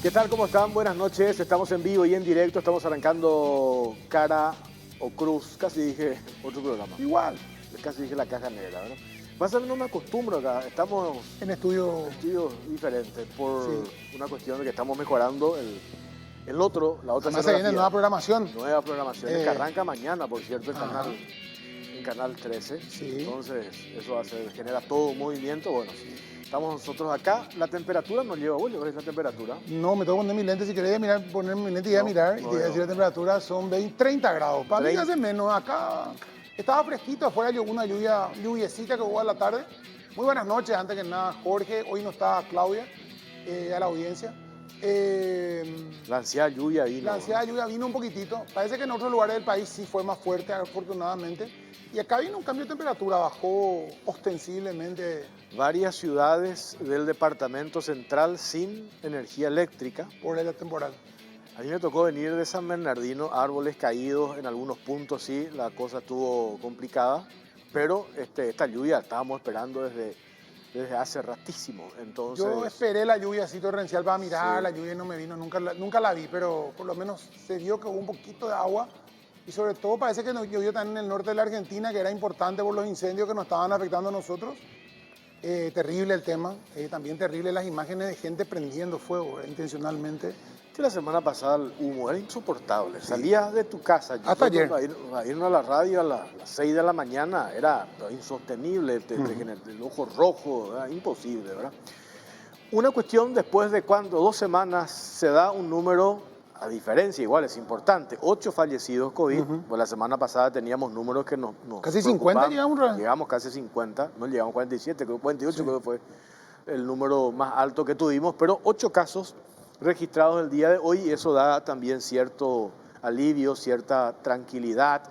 ¿Qué tal? ¿Cómo están? Buenas noches. Estamos en vivo y en directo. Estamos arrancando Cara o Cruz. Casi dije otro programa. Igual. Casi dije La Caja Negra, ¿verdad? Pasa que no me acostumbro acá. Estamos En estudios diferentes por una cuestión de que estamos mejorando la otra Además se viene nueva programación. Nueva programación que arranca mañana, por cierto, en Canal 13. Sí. Entonces, eso genera todo un movimiento. Bueno, estamos nosotros acá. La temperatura nos lleva. ¿Vos ves la temperatura? No, me tengo que poner mi lente. Si querés mirar, poner mi lente y voy a mirar. Y te voy a decir la temperatura son 30 grados. Para mí hace menos. Acá estaba fresquito. Afuera una lluviecita que hubo a la tarde. Muy buenas noches. Antes que nada, Jorge. Hoy no está Claudia, a la audiencia. La ansiedad lluvia vino. La ansiedad lluvia vino un poquitito. Parece que en otros lugares del país sí fue más fuerte, afortunadamente. Y acá vino un cambio de temperatura, bajó ostensiblemente. Varias ciudades del departamento central sin energía eléctrica. Por el temporal. A mí me tocó venir de San Bernardino, árboles caídos en algunos puntos, sí, la cosa estuvo complicada. Pero esta lluvia estábamos esperando desde hace ratísimo. Entonces, yo esperé la lluvia así torrencial para mirar, sí. La lluvia no me vino, nunca la vi, pero por lo menos se vio que hubo un poquito de agua. Y sobre todo parece que llovió también en el norte de la Argentina, que era importante por los incendios que nos estaban afectando a nosotros. Terrible el tema, también terrible las imágenes de gente prendiendo fuego intencionalmente. Que la semana pasada el humo era insoportable. Sí. Salías de tu casa. Hasta ayer. A irnos a la radio a las 6 de la mañana era insostenible, el ojo rojo, era imposible, ¿verdad? Una cuestión después de cuando 2 semanas se da un número, a diferencia, igual es importante, 8 fallecidos COVID. Pues la semana pasada teníamos números que nos casi 50 llegamos. Llegamos casi 50, no llegamos a 47, 48 creo que fue el número más alto que tuvimos, pero 8 casos registrados el día de hoy, y eso da también cierto alivio, cierta tranquilidad.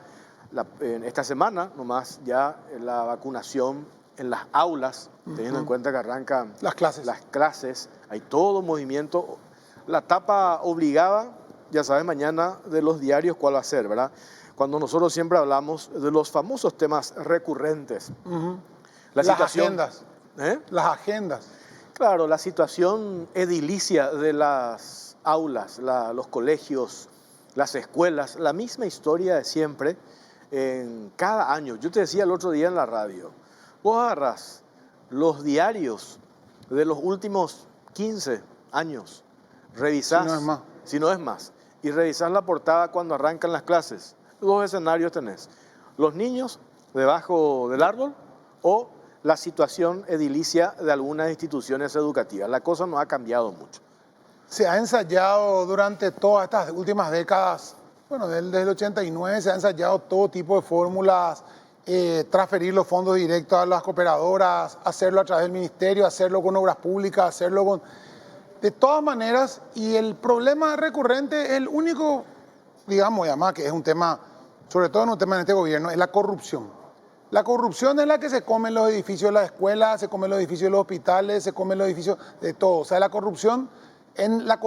En esta semana nomás ya la vacunación en las aulas, teniendo en cuenta que arrancan las clases, hay todo movimiento. La tapa obligada, ya sabes, mañana de los diarios cuál va a ser, ¿verdad? Cuando nosotros siempre hablamos de los famosos temas recurrentes. Las agendas. Las agendas. Claro, la situación edilicia de las aulas, los colegios, las escuelas, la misma historia de siempre en cada año. Yo te decía el otro día en la radio, vos agarrás los diarios de los últimos 15 años, revisás, si no es más, y revisás la portada cuando arrancan las clases. 2 escenarios tenés: los niños debajo del árbol o la situación edilicia de algunas instituciones educativas. La cosa no ha cambiado mucho. Se ha ensayado durante todas estas últimas décadas, bueno, desde el 89 se ha ensayado todo tipo de fórmulas, transferir los fondos directos a las cooperadoras, hacerlo a través del ministerio, hacerlo con obras públicas, hacerlo con... De todas maneras, y el problema recurrente es el único, digamos, y además que es un tema, sobre todo en un tema en este gobierno, es la corrupción. La corrupción es la que se come en los edificios de las escuelas, se come en los edificios de los hospitales, se come en los edificios de todo. O sea, la corrupción en las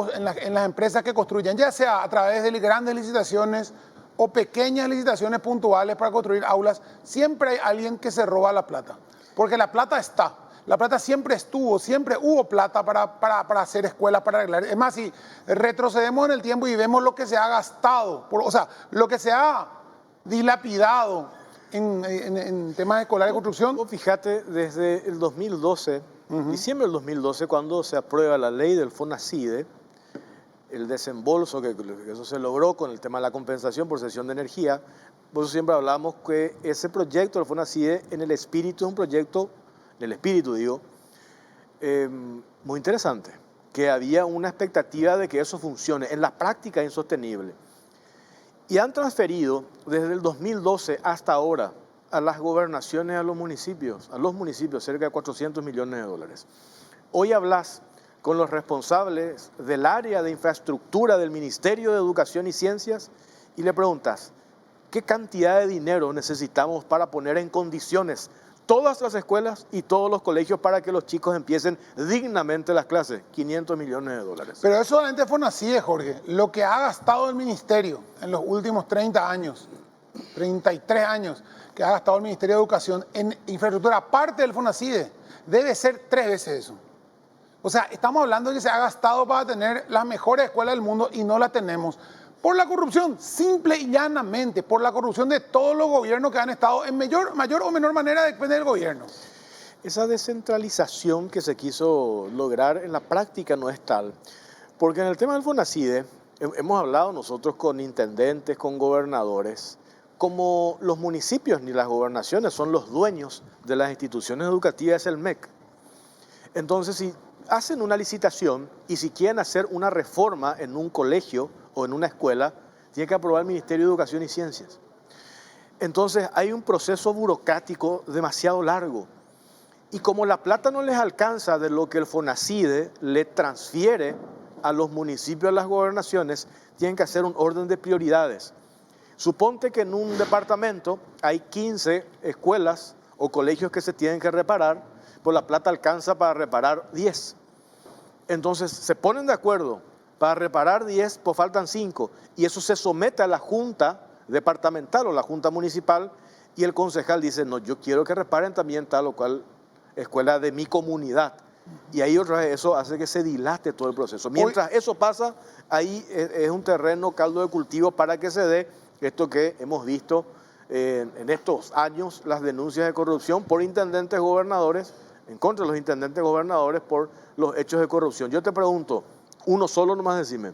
empresas que construyen, ya sea a través de grandes licitaciones o pequeñas licitaciones puntuales para construir aulas, siempre hay alguien que se roba la plata. Porque la plata está. La plata siempre estuvo, siempre hubo plata para hacer escuelas, para arreglar. Es más, si retrocedemos en el tiempo y vemos lo que se ha gastado, o sea, lo que se ha dilapidado en temas escolares de construcción. Vos fíjate, desde el 2012, diciembre del 2012, cuando se aprueba la ley del FONACIDE, el desembolso, que eso se logró con el tema de la compensación por cesión de energía, por eso siempre hablamos que ese proyecto del FONACIDE en el espíritu es un proyecto, muy interesante, que había una expectativa de que eso funcione. En la práctica es insostenible. Y han transferido desde el 2012 hasta ahora a las gobernaciones, a los municipios cerca de 400 millones de dólares. Hoy hablas con los responsables del área de infraestructura del Ministerio de Educación y Ciencias y le preguntas, ¿qué cantidad de dinero necesitamos para poner en condiciones todas las escuelas y todos los colegios para que los chicos empiecen dignamente las clases? 500 millones de dólares. Pero eso solamente fue así, Jorge. Lo que ha gastado el ministerio en los últimos 30 años, 33 años, que ha gastado el Ministerio de Educación en infraestructura, aparte del FONACIDE, debe ser 3 veces eso. O sea, estamos hablando de que se ha gastado para tener las mejores escuelas del mundo y no las tenemos. Por la corrupción, simple y llanamente, por la corrupción de todos los gobiernos que han estado en mayor o menor manera, depende del gobierno. Esa descentralización que se quiso lograr en la práctica no es tal, porque en el tema del FONACIDE hemos hablado nosotros con intendentes, con gobernadores, como los municipios ni las gobernaciones son los dueños de las instituciones educativas, es el MEC. Entonces, si hacen una licitación y si quieren hacer una reforma en un colegio o en una escuela, tiene que aprobar el Ministerio de Educación y Ciencias. Entonces, hay un proceso burocrático demasiado largo. Y como la plata no les alcanza de lo que el FONACIDE le transfiere a los municipios, a las gobernaciones, tienen que hacer un orden de prioridades. Suponte que en un departamento hay 15 escuelas o colegios que se tienen que reparar, pues la plata alcanza para reparar 10. Entonces se ponen de acuerdo, para reparar 10, pues faltan 5. Y eso se somete a la junta departamental o la junta municipal y el concejal dice, no, yo quiero que reparen también tal o cual escuela de mi comunidad. Y ahí otra vez eso hace que se dilate todo el proceso. Mientras eso pasa, ahí es un terreno caldo de cultivo para que se dé esto que hemos visto en estos años, las denuncias de corrupción por intendentes gobernadores, en contra de los intendentes gobernadores por los hechos de corrupción. Yo te pregunto, uno solo nomás decime,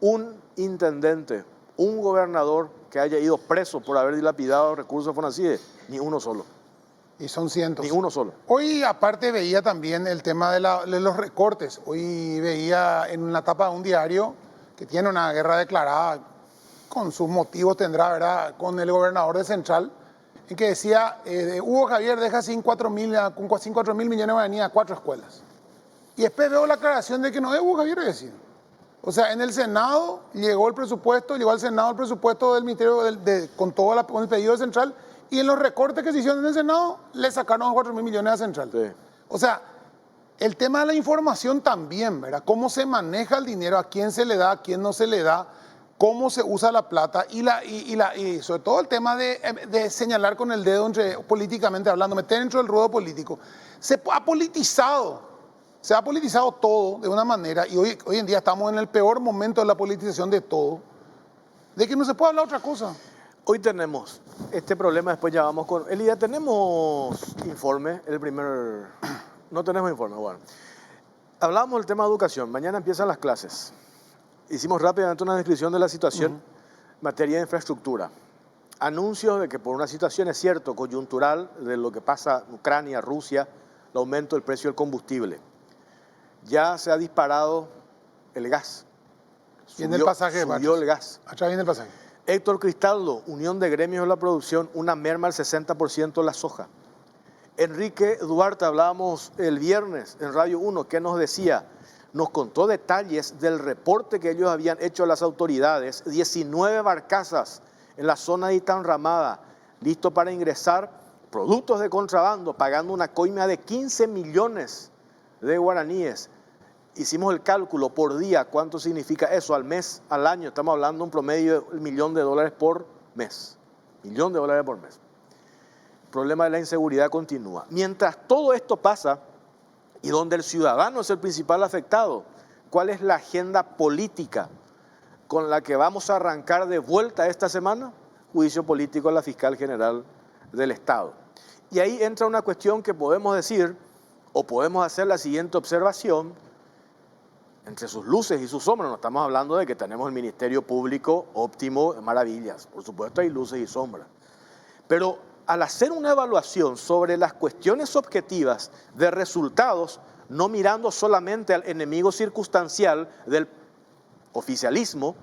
un intendente, un gobernador que haya ido preso por haber dilapidado recursos FONACIDE, ni uno solo. Y son cientos. Ni uno solo. Hoy aparte veía también el tema de los recortes. Hoy veía en la tapa de un diario que tiene una guerra declarada, con sus motivos tendrá, ¿verdad?, con el gobernador de Central, en que decía, Hugo Javier deja sin 4 mil millones de guaraníes a 4 escuelas. Y después veo la aclaración de que no es Hugo Javier, decir. O sea, en el Senado llegó el presupuesto, llegó al Senado el presupuesto del Ministerio con todo con el pedido de Central, y en los recortes que se hicieron en el Senado, le sacaron 4 mil millones a Central. Sí. O sea, el tema de la información también, ¿verdad? Cómo se maneja el dinero, a quién se le da, a quién no se le da, cómo se usa la plata y sobre todo el tema de señalar con el dedo políticamente hablando, meter dentro del ruedo político. Se ha politizado todo de una manera, y hoy en día estamos en el peor momento de la politización de todo, de que no se puede hablar otra cosa. Hoy tenemos este problema, después ya vamos con... Elida, ¿tenemos informe? No tenemos informe, bueno. Hablábamos del tema de educación, mañana empiezan las clases. Hicimos rápidamente una descripción de la situación en materia de infraestructura. Anuncios de que por una situación, es cierto, coyuntural, de lo que pasa en Ucrania, Rusia, el aumento del precio del combustible. Ya se ha disparado el gas. Viene el pasaje. Subió el gas. Atrás viene el pasaje. Héctor Cristaldo, Unión de Gremios de la Producción, una merma al 60% la soja. Enrique Duarte, hablábamos el viernes en Radio 1, que nos decía, nos contó detalles del reporte que ellos habían hecho a las autoridades, 19 barcazas en la zona de Itanramada, listo para ingresar productos de contrabando, pagando una coima de 15 millones de guaraníes. Hicimos el cálculo por día, ¿cuánto significa eso? Al mes, al año, estamos hablando de un promedio de $1 millón por mes. $1 millón por mes. El problema de la inseguridad continúa. Mientras todo esto pasa, y donde el ciudadano es el principal afectado, ¿cuál es la agenda política con la que vamos a arrancar de vuelta esta semana? Juicio político a la fiscal general del Estado. Y ahí entra una cuestión que podemos decir, o podemos hacer la siguiente observación, entre sus luces y sus sombras. No estamos hablando de que tenemos el Ministerio Público óptimo, maravillas. Por supuesto hay luces y sombras. Pero al hacer una evaluación sobre las cuestiones objetivas de resultados, no mirando solamente al enemigo circunstancial del oficialismo,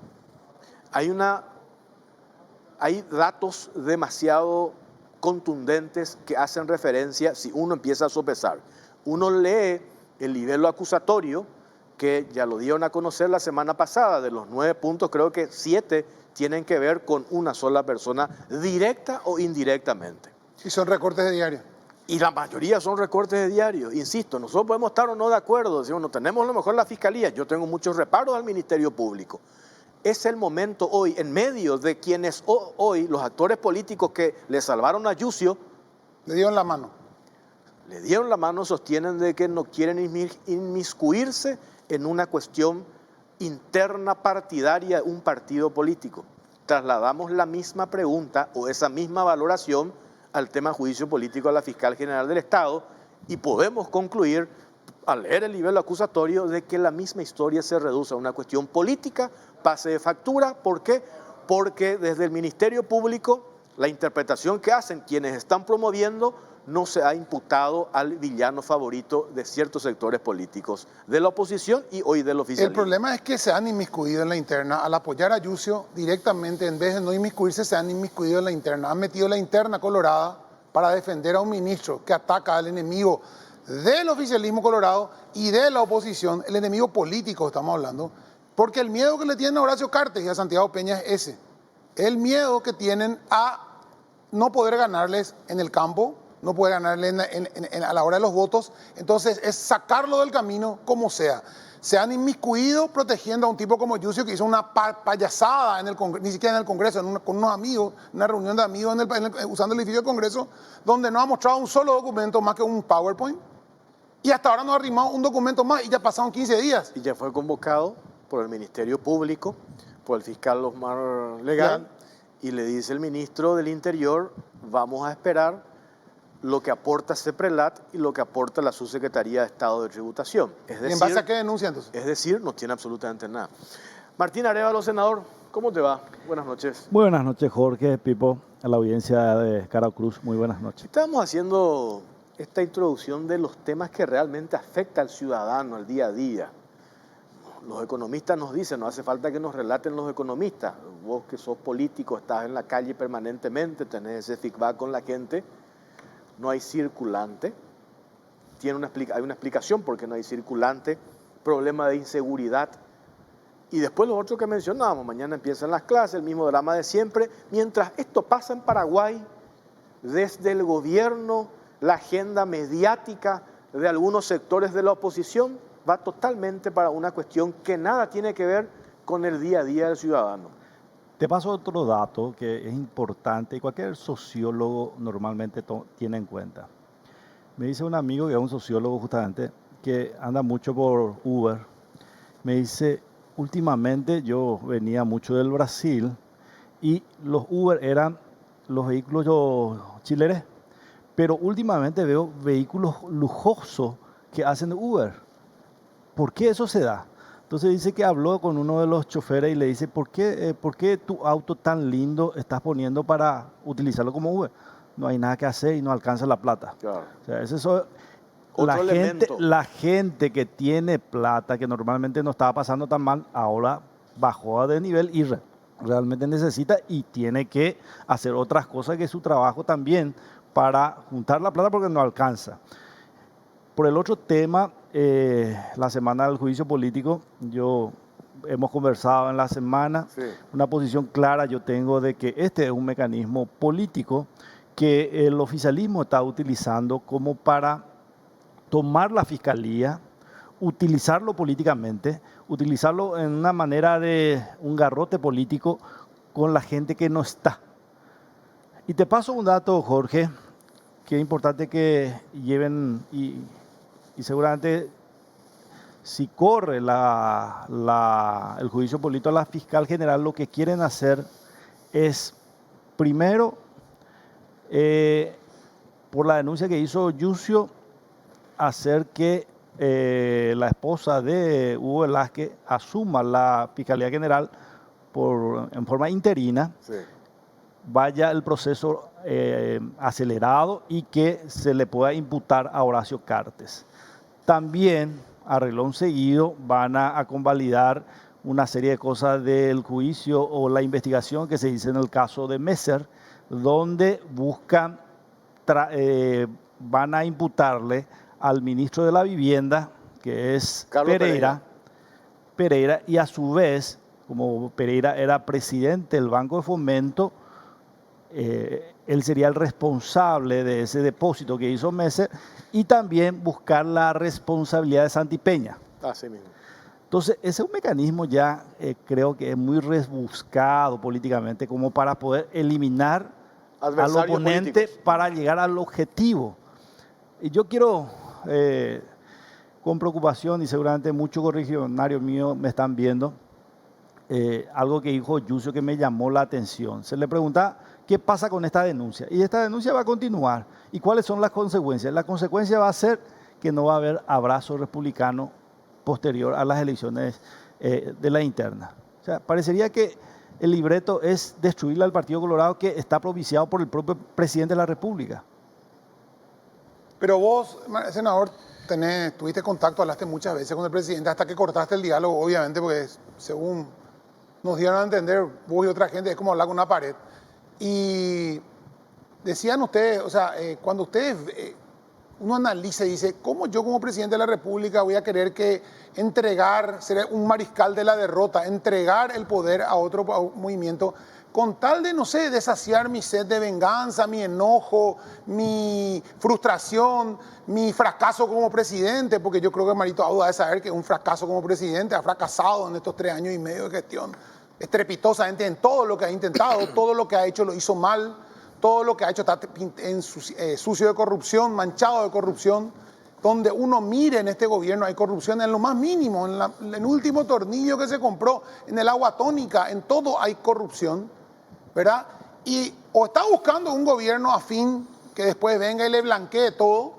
hay datos demasiado contundentes que hacen referencia, si uno empieza a sopesar. Uno lee el nivel acusatorio, que ya lo dieron a conocer la semana pasada, de los 9 puntos, creo que 7 tienen que ver con una sola persona, directa o indirectamente. Y son recortes de diario. Y la mayoría son recortes de diario. Insisto, nosotros podemos estar o no de acuerdo, decimos, no tenemos a lo mejor la fiscalía, yo tengo muchos reparos al Ministerio Público. Es el momento hoy, en medio de quienes hoy, los actores políticos que le salvaron a Yucio, le dieron la mano. le dieron la mano, sostienen de que no quieren inmiscuirse en una cuestión interna partidaria de un partido político. Trasladamos la misma pregunta o esa misma valoración al tema juicio político a la fiscal general del Estado y podemos concluir, al leer el nivel acusatorio, de que la misma historia se reduce a una cuestión política, pase de factura. ¿Por qué? Porque desde el Ministerio Público, la interpretación que hacen quienes están promoviendo, no se ha imputado al villano favorito de ciertos sectores políticos, de la oposición y hoy del oficialismo. El problema es que se han inmiscuido en la interna. Al apoyar a Yucio directamente, en vez de no inmiscuirse, se han inmiscuido en la interna. Han metido la interna colorada para defender a un ministro que ataca al enemigo del oficialismo colorado y de la oposición, el enemigo político estamos hablando, porque el miedo que le tienen a Horacio Cartes y a Santiago Peña es ese. El miedo que tienen a no poder ganarles en el campo, no puede ganarle a la hora de los votos, entonces es sacarlo del camino como sea. Se han inmiscuido protegiendo a un tipo como Yucio que hizo una payasada, ni siquiera en el Congreso, con unos amigos, una reunión de amigos usando el edificio del Congreso, donde no ha mostrado un solo documento más que un PowerPoint, y hasta ahora no ha arrimado un documento más y ya pasaron 15 días. Y ya fue convocado por el Ministerio Público, por el fiscal Osmar Legrand, y le dice el ministro del Interior, vamos a esperar lo que aporta CEPRELAT y lo que aporta la Subsecretaría de Estado de Tributación. Es decir, ¿Y en base a qué denuncia entonces? Es decir, no tiene absolutamente nada. Martín Arévalo, senador, ¿cómo te va? Buenas noches. Buenas noches, Jorge, Pipo, a la audiencia de Cara Cruz, muy buenas noches. Estábamos haciendo esta introducción de los temas que realmente afectan al ciudadano, al día a día. Los economistas nos dicen, no hace falta que nos relaten los economistas. Vos que sos político, estás en la calle permanentemente, tenés ese feedback con la gente. No hay circulante, hay una explicación por qué no hay circulante, problema de inseguridad. Y después lo otro que mencionábamos, mañana empiezan las clases, el mismo drama de siempre. Mientras esto pasa en Paraguay, desde el gobierno, la agenda mediática de algunos sectores de la oposición va totalmente para una cuestión que nada tiene que ver con el día a día del ciudadano. Te paso otro dato que es importante y cualquier sociólogo normalmente tiene en cuenta. Me dice un amigo que es un sociólogo justamente, que anda mucho por Uber. Me dice, últimamente yo venía mucho del Brasil y los Uber eran los vehículos chileres, pero últimamente veo vehículos lujosos que hacen Uber. ¿Por qué eso se da? Entonces dice que habló con uno de los choferes y le dice, ¿por qué tu auto tan lindo estás poniendo para utilizarlo como Uber? No hay nada que hacer y no alcanza la plata. Claro. O sea, la gente que tiene plata, que normalmente no estaba pasando tan mal, ahora bajó de nivel y realmente necesita y tiene que hacer otras cosas que su trabajo también para juntar la plata porque no alcanza. Por el otro tema, la semana del juicio político, hemos conversado en la semana, sí. Una posición clara yo tengo de que este es un mecanismo político que el oficialismo está utilizando como para tomar la fiscalía, utilizarlo políticamente, utilizarlo en una manera de un garrote político con la gente que no está. Y te paso un dato, Jorge, que es importante que lleven y seguramente si corre el juicio político a la fiscal general, lo que quieren hacer es, primero, por la denuncia que hizo Yucio, hacer que la esposa de Hugo Velázquez asuma la fiscalía general en forma interina, sí. Vaya el proceso acelerado y que se le pueda imputar a Horacio Cartes. También, a reloj seguido, van a convalidar una serie de cosas del juicio o la investigación que se hizo en el caso de Messer, donde van a imputarle al ministro de la Vivienda, que es Pereira, y a su vez, como Pereira era presidente del Banco de Fomento, él sería el responsable de ese depósito que hizo Messer y también buscar la responsabilidad de Santi Peña. Así mismo. Entonces, ese es un mecanismo ya creo que es muy rebuscado políticamente como para poder eliminar al oponente para llegar al objetivo. Y yo quiero, con preocupación, y seguramente muchos correligionarios míos me están viendo, algo que dijo Yucio que me llamó la atención. Se le pregunta qué pasa con esta denuncia. Y esta denuncia va a continuar. ¿Y cuáles son las consecuencias? La consecuencia va a ser que no va a haber abrazo republicano posterior a las elecciones de la interna. O sea, parecería que el libreto es destruirle al Partido Colorado, que está propiciado por el propio presidente de la República. Pero vos, senador, tuviste contacto, hablaste muchas veces con el presidente hasta que cortaste el diálogo, obviamente, porque según nos dieron a entender, vos y otra gente, es como hablar con una pared. Y decían ustedes, o sea, cuando ustedes, uno analiza y dice, ¿cómo yo como presidente de la República voy a querer ser un mariscal de la derrota, entregar el poder a otro movimiento, con tal de, no sé, de saciar mi sed de venganza, mi enojo, mi frustración, mi fracaso como presidente? Porque yo creo que Marito Auda debe saber que es un fracaso como presidente, ha fracasado en estos 3 años y medio de gestión estrepitosamente en todo lo que ha intentado, todo lo que ha hecho lo hizo mal, todo lo que ha hecho está sucio de corrupción, manchado de corrupción. Donde uno mire en este gobierno hay corrupción en lo más mínimo, en el último tornillo que se compró, en el agua tónica, en todo hay corrupción, ¿verdad? Y o está buscando un gobierno afín que después venga y le blanquee todo,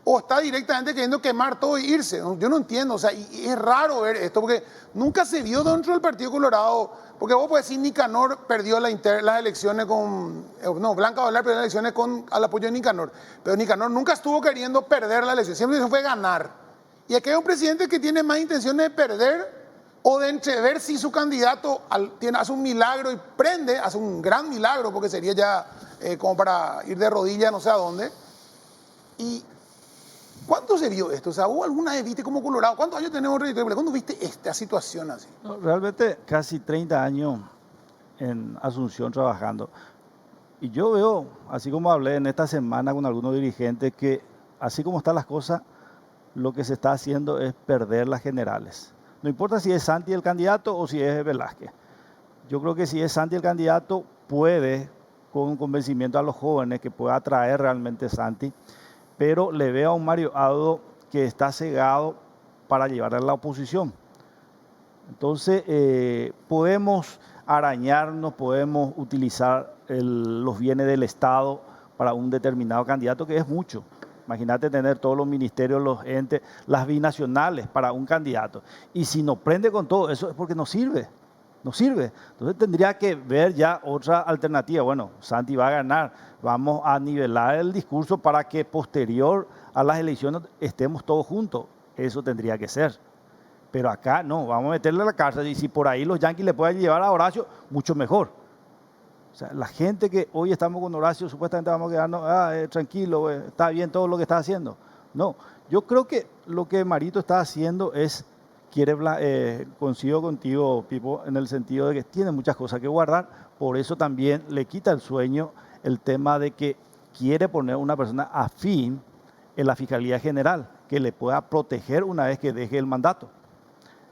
o está directamente queriendo quemar todo y irse. Yo no entiendo, o sea, y es raro ver esto, porque nunca se vio dentro del Partido Colorado, porque vos podés decir Nicanor perdió las elecciones Blanca Valar perdió las elecciones al apoyo de Nicanor, pero Nicanor nunca estuvo queriendo perder la elección, siempre se fue ganar. Y aquí hay un presidente que tiene más intenciones de perder o de entrever si su candidato hace un milagro y hace un gran milagro, porque sería ya como para ir de rodillas no sé a dónde. Y ¿cuándo se vio esto? O sea, ¿vos alguna vez viste como Colorado? ¿Cuántos años tenemos en Territorio? ¿Cuándo viste esta situación así? No, realmente casi 30 años en Asunción trabajando. Y yo veo, así como hablé en esta semana con algunos dirigentes, que así como están las cosas, lo que se está haciendo es perder las generales. No importa si es Santi el candidato o si es Velázquez. Yo creo que si es Santi el candidato, puede, con convencimiento a los jóvenes, que pueda atraer realmente Santi, pero le veo a un Mario Audo que está cegado para llevar a la oposición. Entonces, podemos arañarnos, podemos utilizar los bienes del Estado para un determinado candidato, que es mucho. Imagínate tener todos los ministerios, los entes, las binacionales para un candidato. Y si no prende con todo eso es porque no sirve. No sirve. Entonces tendría que ver ya otra alternativa. Bueno, Santi va a ganar. Vamos a nivelar el discurso para que posterior a las elecciones estemos todos juntos. Eso tendría que ser. Pero acá no, vamos a meterle a la cárcel. Y si por ahí los yanquis le pueden llevar a Horacio, mucho mejor. O sea, la gente que hoy estamos con Horacio, supuestamente vamos a quedarnos tranquilo, está bien todo lo que está haciendo. No, yo creo que lo que Marito está haciendo es, coincido contigo, Pipo, en el sentido de que tiene muchas cosas que guardar, por eso también le quita el sueño el tema de que quiere poner una persona afín en la Fiscalía General, que le pueda proteger una vez que deje el mandato.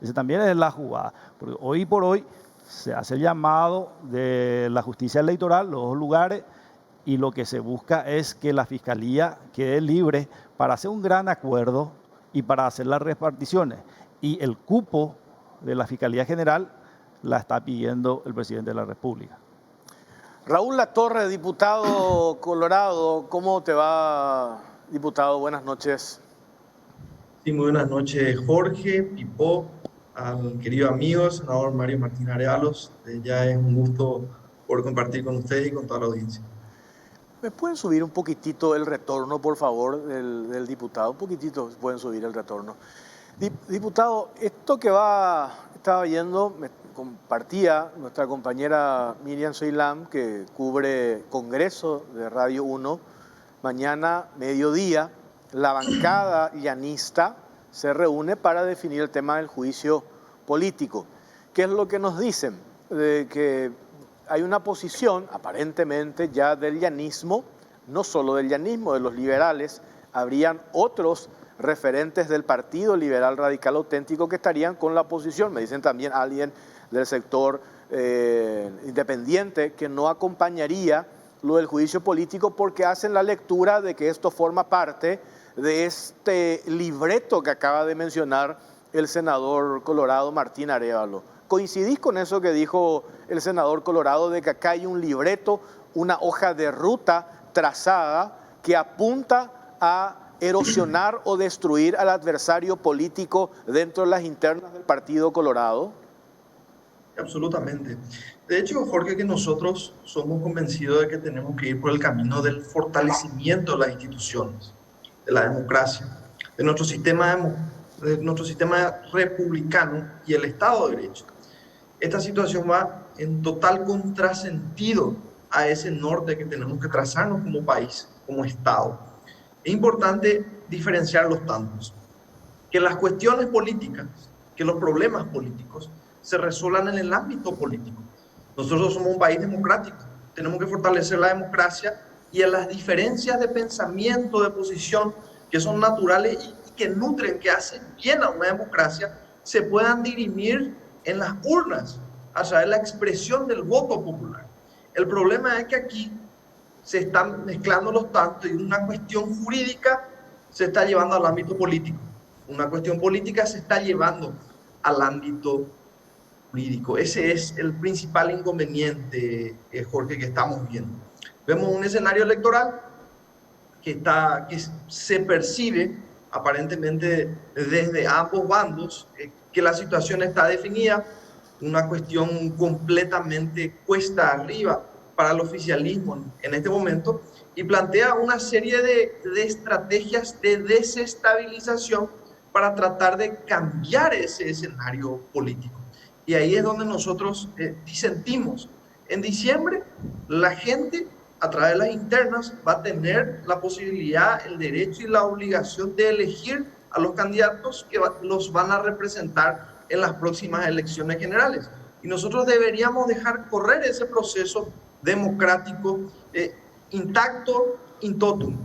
Esa también es la jugada, porque hoy por hoy se hace el llamado de la justicia electoral, los 2 lugares, y lo que se busca es que la Fiscalía quede libre para hacer un gran acuerdo y para hacer las reparticiones. Y el cupo de la Fiscalía General la está pidiendo el presidente de la República. Raúl Latorre, diputado Colorado, ¿cómo te va, diputado? Buenas noches. Sí, muy buenas noches, Jorge, Pipo, al querido amigo, senador Mario Martín Arealos. Ya es un gusto poder compartir con ustedes y con toda la audiencia. ¿Me pueden subir un poquitito el retorno, por favor, del diputado? Un poquitito pueden subir el retorno. Diputado, esto que estaba viendo, me compartía nuestra compañera Miriam Soilam, que cubre Congreso de Radio 1, mañana, mediodía, la bancada llanista se reúne para definir el tema del juicio político. ¿Qué es lo que nos dicen? De que hay una posición, aparentemente ya del llanismo, no solo del llanismo, de los liberales, habrían otros referentes del Partido Liberal Radical Auténtico que estarían con la oposición. Me dicen también alguien del sector independiente que no acompañaría lo del juicio político porque hacen la lectura de que esto forma parte de este libreto que acaba de mencionar el senador colorado Martín Arévalo. ¿Coincidís con eso que dijo el senador colorado de que acá hay un libreto, una hoja de ruta trazada que apunta a erosionar o destruir al adversario político dentro de las internas del Partido Colorado? Absolutamente. De hecho, Jorge, que nosotros somos convencidos de que tenemos que ir por el camino del fortalecimiento de las instituciones, de la democracia, de nuestro sistema republicano y el Estado de Derecho. Esta situación va en total contrasentido a ese norte que tenemos que trazarnos como país, como Estado. Es importante diferenciar los tantos, que las cuestiones políticas, que los problemas políticos se resuelvan en el ámbito político. Nosotros somos un país democrático, tenemos que fortalecer la democracia y en las diferencias de pensamiento, de posición, que son naturales y que nutren, que hacen bien a una democracia, se puedan dirimir en las urnas, a través de la expresión del voto popular. El problema es que aquí se están mezclando los tantos y una cuestión jurídica se está llevando al ámbito político. Una cuestión política se está llevando al ámbito jurídico. Ese es el principal inconveniente, Jorge, que estamos viendo. Vemos un escenario electoral que se percibe aparentemente desde ambos bandos, que la situación está definida, una cuestión completamente cuesta arriba para el oficialismo en este momento, y plantea una serie de estrategias de desestabilización para tratar de cambiar ese escenario político. Y ahí es donde nosotros disentimos. En diciembre, la gente, a través de las internas, va a tener la posibilidad, el derecho y la obligación de elegir a los candidatos que los van a representar en las próximas elecciones generales. Y nosotros deberíamos dejar correr ese proceso democrático intacto, in totum,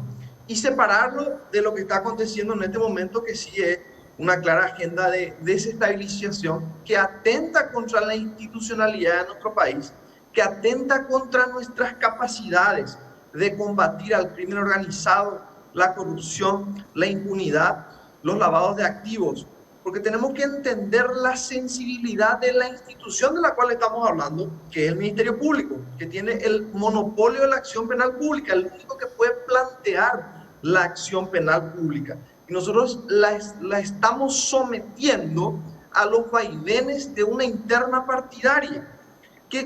y separarlo de lo que está aconteciendo en este momento, que sí es una clara agenda de desestabilización que atenta contra la institucionalidad de nuestro país, que atenta contra nuestras capacidades de combatir al crimen organizado, la corrupción, la impunidad, los lavados de activos, porque tenemos que entender la sensibilidad de la institución de la cual estamos hablando, que es el Ministerio Público, que tiene el monopolio de la acción penal pública, el único que puede plantear la acción penal pública. Y nosotros la estamos sometiendo a los vaivenes de una interna partidaria.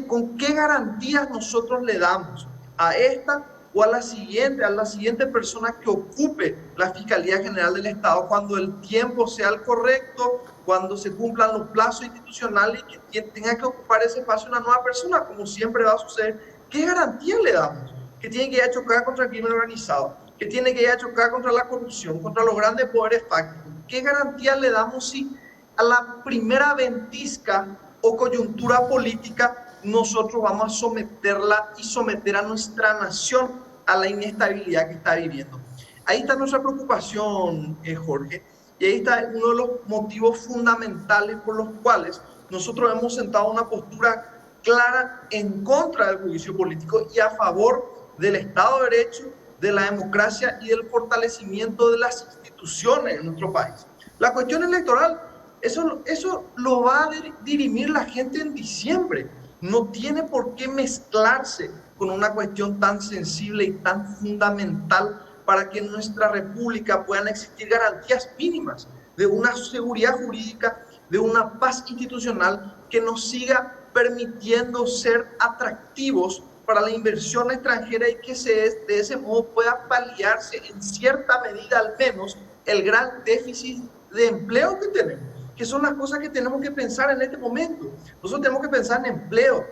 ¿Con qué garantías nosotros le damos a esta o a la siguiente persona que ocupe la Fiscalía General del Estado cuando el tiempo sea el correcto, cuando se cumplan los plazos institucionales y que tenga que ocupar ese espacio una nueva persona, como siempre va a suceder? ¿Qué garantías le damos? Que tiene que ir a chocar contra el crimen organizado, que tiene que ir a chocar contra la corrupción, contra los grandes poderes fácticos. ¿Qué garantías le damos si a la primera ventisca o coyuntura política nosotros vamos a someterla y someter a nuestra nación a la inestabilidad que está viviendo? Ahí está nuestra preocupación, Jorge, y ahí está uno de los motivos fundamentales por los cuales nosotros hemos sentado una postura clara en contra del juicio político y a favor del Estado de Derecho, de la democracia y del fortalecimiento de las instituciones en nuestro país. La cuestión electoral, eso lo va a dirimir la gente en diciembre. No tiene por qué mezclarse con una cuestión tan sensible y tan fundamental para que en nuestra república puedan existir garantías mínimas de una seguridad jurídica, de una paz institucional que nos siga permitiendo ser atractivos para la inversión extranjera y que de ese modo pueda paliarse en cierta medida al menos el gran déficit de empleo que tenemos, que son las cosas que tenemos que pensar en este momento. Nosotros tenemos que pensar en empleo,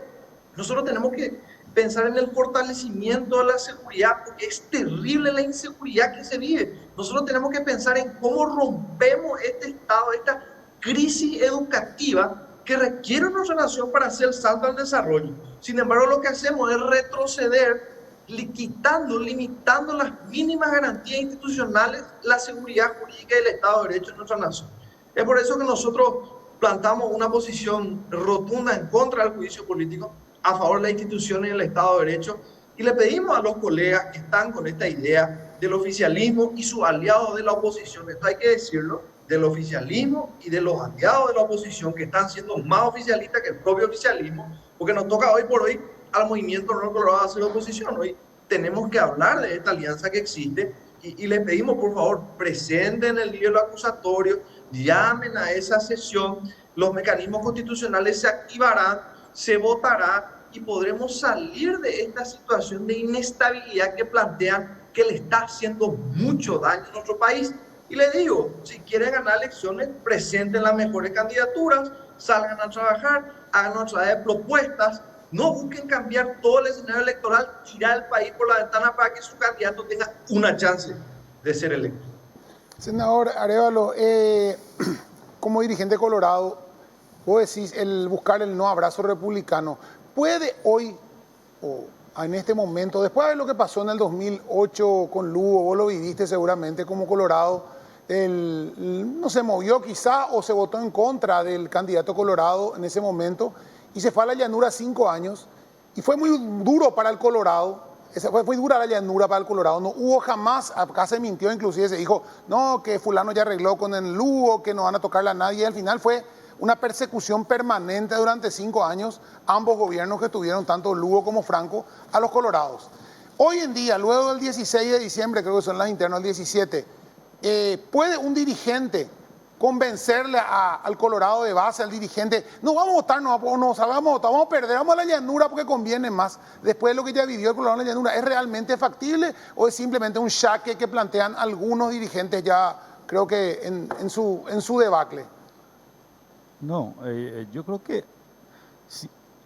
nosotros tenemos que pensar en el fortalecimiento de la seguridad, porque es terrible la inseguridad que se vive. Nosotros tenemos que pensar en cómo rompemos este estado, esta crisis educativa que requiere nuestra nación para hacer el salto al desarrollo. Sin embargo, lo que hacemos es retroceder, limitando las mínimas garantías institucionales, la seguridad jurídica y el Estado de Derecho en nuestra nación. Es por eso que nosotros plantamos una posición rotunda en contra del juicio político, a favor de las instituciones y el Estado de Derecho, Y le pedimos a los colegas que están con esta idea del oficialismo y sus aliados de la oposición, esto hay que decirlo, del oficialismo y de los aliados de la oposición que están siendo más oficialistas que el propio oficialismo, porque nos toca hoy por hoy al movimiento no colorado hacer oposición. Hoy tenemos que hablar de esta alianza que existe y les pedimos, por favor, presenten el libro acusatorio, llamen a esa sesión, los mecanismos constitucionales se activarán, se votará y podremos salir de esta situación de inestabilidad que plantean que le está haciendo mucho daño a nuestro país. Y les digo, si quieren ganar elecciones, presenten las mejores candidaturas, salgan a trabajar, hagan otra vez propuestas, no busquen cambiar todo el escenario electoral, tirar el país por la ventana para que su candidato tenga una chance de ser electo. Senador Arévalo, como dirigente colorado, vos decís el buscar el no abrazo republicano. ¿Puede hoy, o en este momento, después de lo que pasó en el 2008 con Lugo, vos lo viviste seguramente como colorado, no se movió quizá o se votó en contra del candidato colorado en ese momento y se fue a la llanura 5 años y fue muy duro para el Colorado? Fue muy dura la llanura para el Colorado, no hubo jamás, acá se mintió, inclusive se dijo, no, que fulano ya arregló con el Lugo, que no van a tocarle a nadie, y al final fue una persecución permanente durante 5 años, ambos gobiernos que tuvieron, tanto Lugo como Franco, a los colorados. Hoy en día, luego del 16 de diciembre, creo que son las internas del 17, ¿puede un dirigente convencerle al Colorado de base, al dirigente, no vamos a votar, vamos a perder, vamos a la llanura porque conviene más, después de lo que ya vivió el Colorado en la llanura? ¿Es realmente factible o es simplemente un jaque que plantean algunos dirigentes ya, creo que en su debacle? No, yo creo que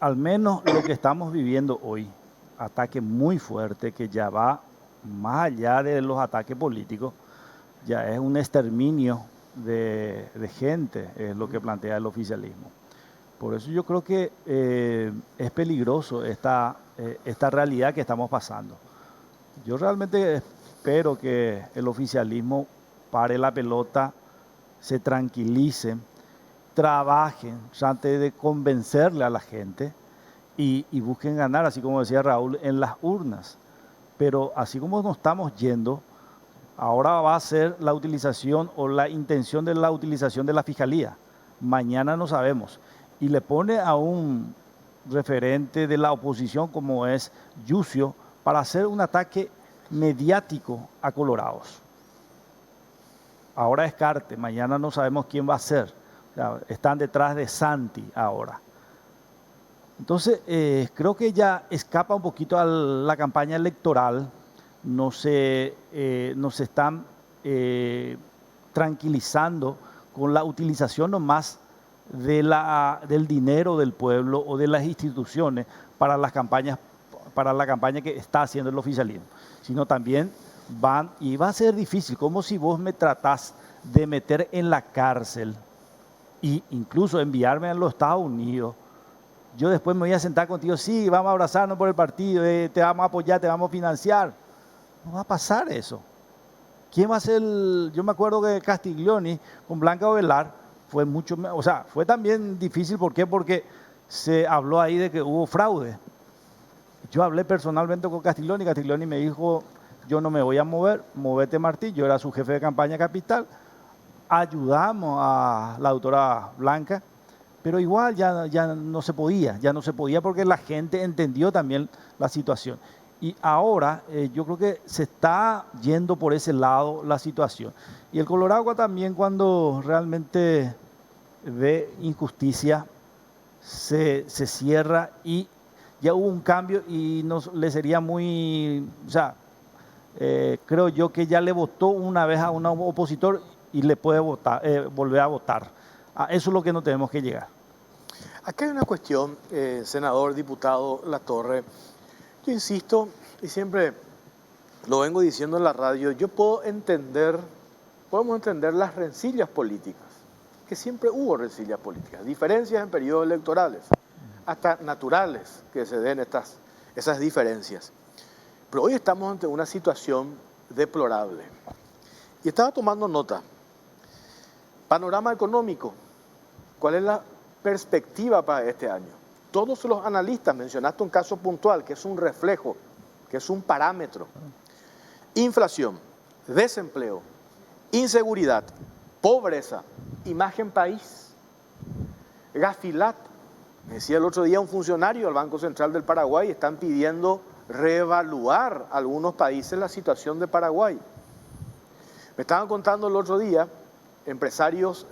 al menos lo que estamos viviendo hoy, ataque muy fuerte que ya va más allá de los ataques políticos, ya es un exterminio de gente, es lo que plantea el oficialismo. Por eso yo creo que es peligroso esta realidad que estamos pasando. Yo realmente espero que el oficialismo pare la pelota, se tranquilice, trabajen, traten de convencerle a la gente y busquen ganar, así como decía Raúl, en las urnas. Pero así como nos estamos yendo, ahora va a ser la utilización o la intención de la utilización de la fiscalía. Mañana no sabemos. Y le pone a un referente de la oposición como es Yucio para hacer un ataque mediático a colorados. Ahora es Carte, mañana no sabemos quién va a ser. O sea, están detrás de Santi ahora. Entonces, creo que ya escapa un poquito a la campaña electoral. Nos están tranquilizando con la utilización nomás del dinero del pueblo o de las instituciones para la campaña que está haciendo el oficialismo, sino también y va a ser difícil, como si vos me tratás de meter en la cárcel e incluso enviarme a los Estados Unidos. Yo después me voy a sentar contigo, sí, vamos a abrazarnos por el partido, te vamos a apoyar, te vamos a financiar. No va a pasar eso. ¿Quién va a ser Yo me acuerdo que Castiglioni con Blanca Ovelar fue también difícil. ¿Por qué? Porque se habló ahí de que hubo fraude. Yo hablé personalmente con Castiglioni me dijo, yo no me voy a mover, movete Martí, yo era su jefe de campaña capital, ayudamos a la doctora Blanca, pero igual ya no se podía porque la gente entendió también la situación. Y ahora yo creo que se está yendo por ese lado la situación. Y el Colorado también, cuando realmente ve injusticia, se cierra y ya hubo un cambio y le sería muy... O sea, creo yo que ya le votó una vez a un opositor y le puede volver a votar. Eso es lo que no tenemos que llegar. Acá hay una cuestión, senador, diputado Latorre. Yo insisto, y siempre lo vengo diciendo en la radio, podemos entender las rencillas políticas, que siempre hubo rencillas políticas, diferencias en periodos electorales, hasta naturales que se den esas diferencias. Pero hoy estamos ante una situación deplorable. Y estaba tomando nota. Panorama económico. ¿Cuál es la perspectiva para este año? Todos los analistas, mencionaste un caso puntual, que es un reflejo que es un parámetro. Inflación, desempleo, inseguridad, pobreza, imagen país, Gafilat. Me decía el otro día un funcionario del Banco Central del Paraguay, están pidiendo reevaluar algunos países la situación de Paraguay. Me estaban contando el otro día empresarios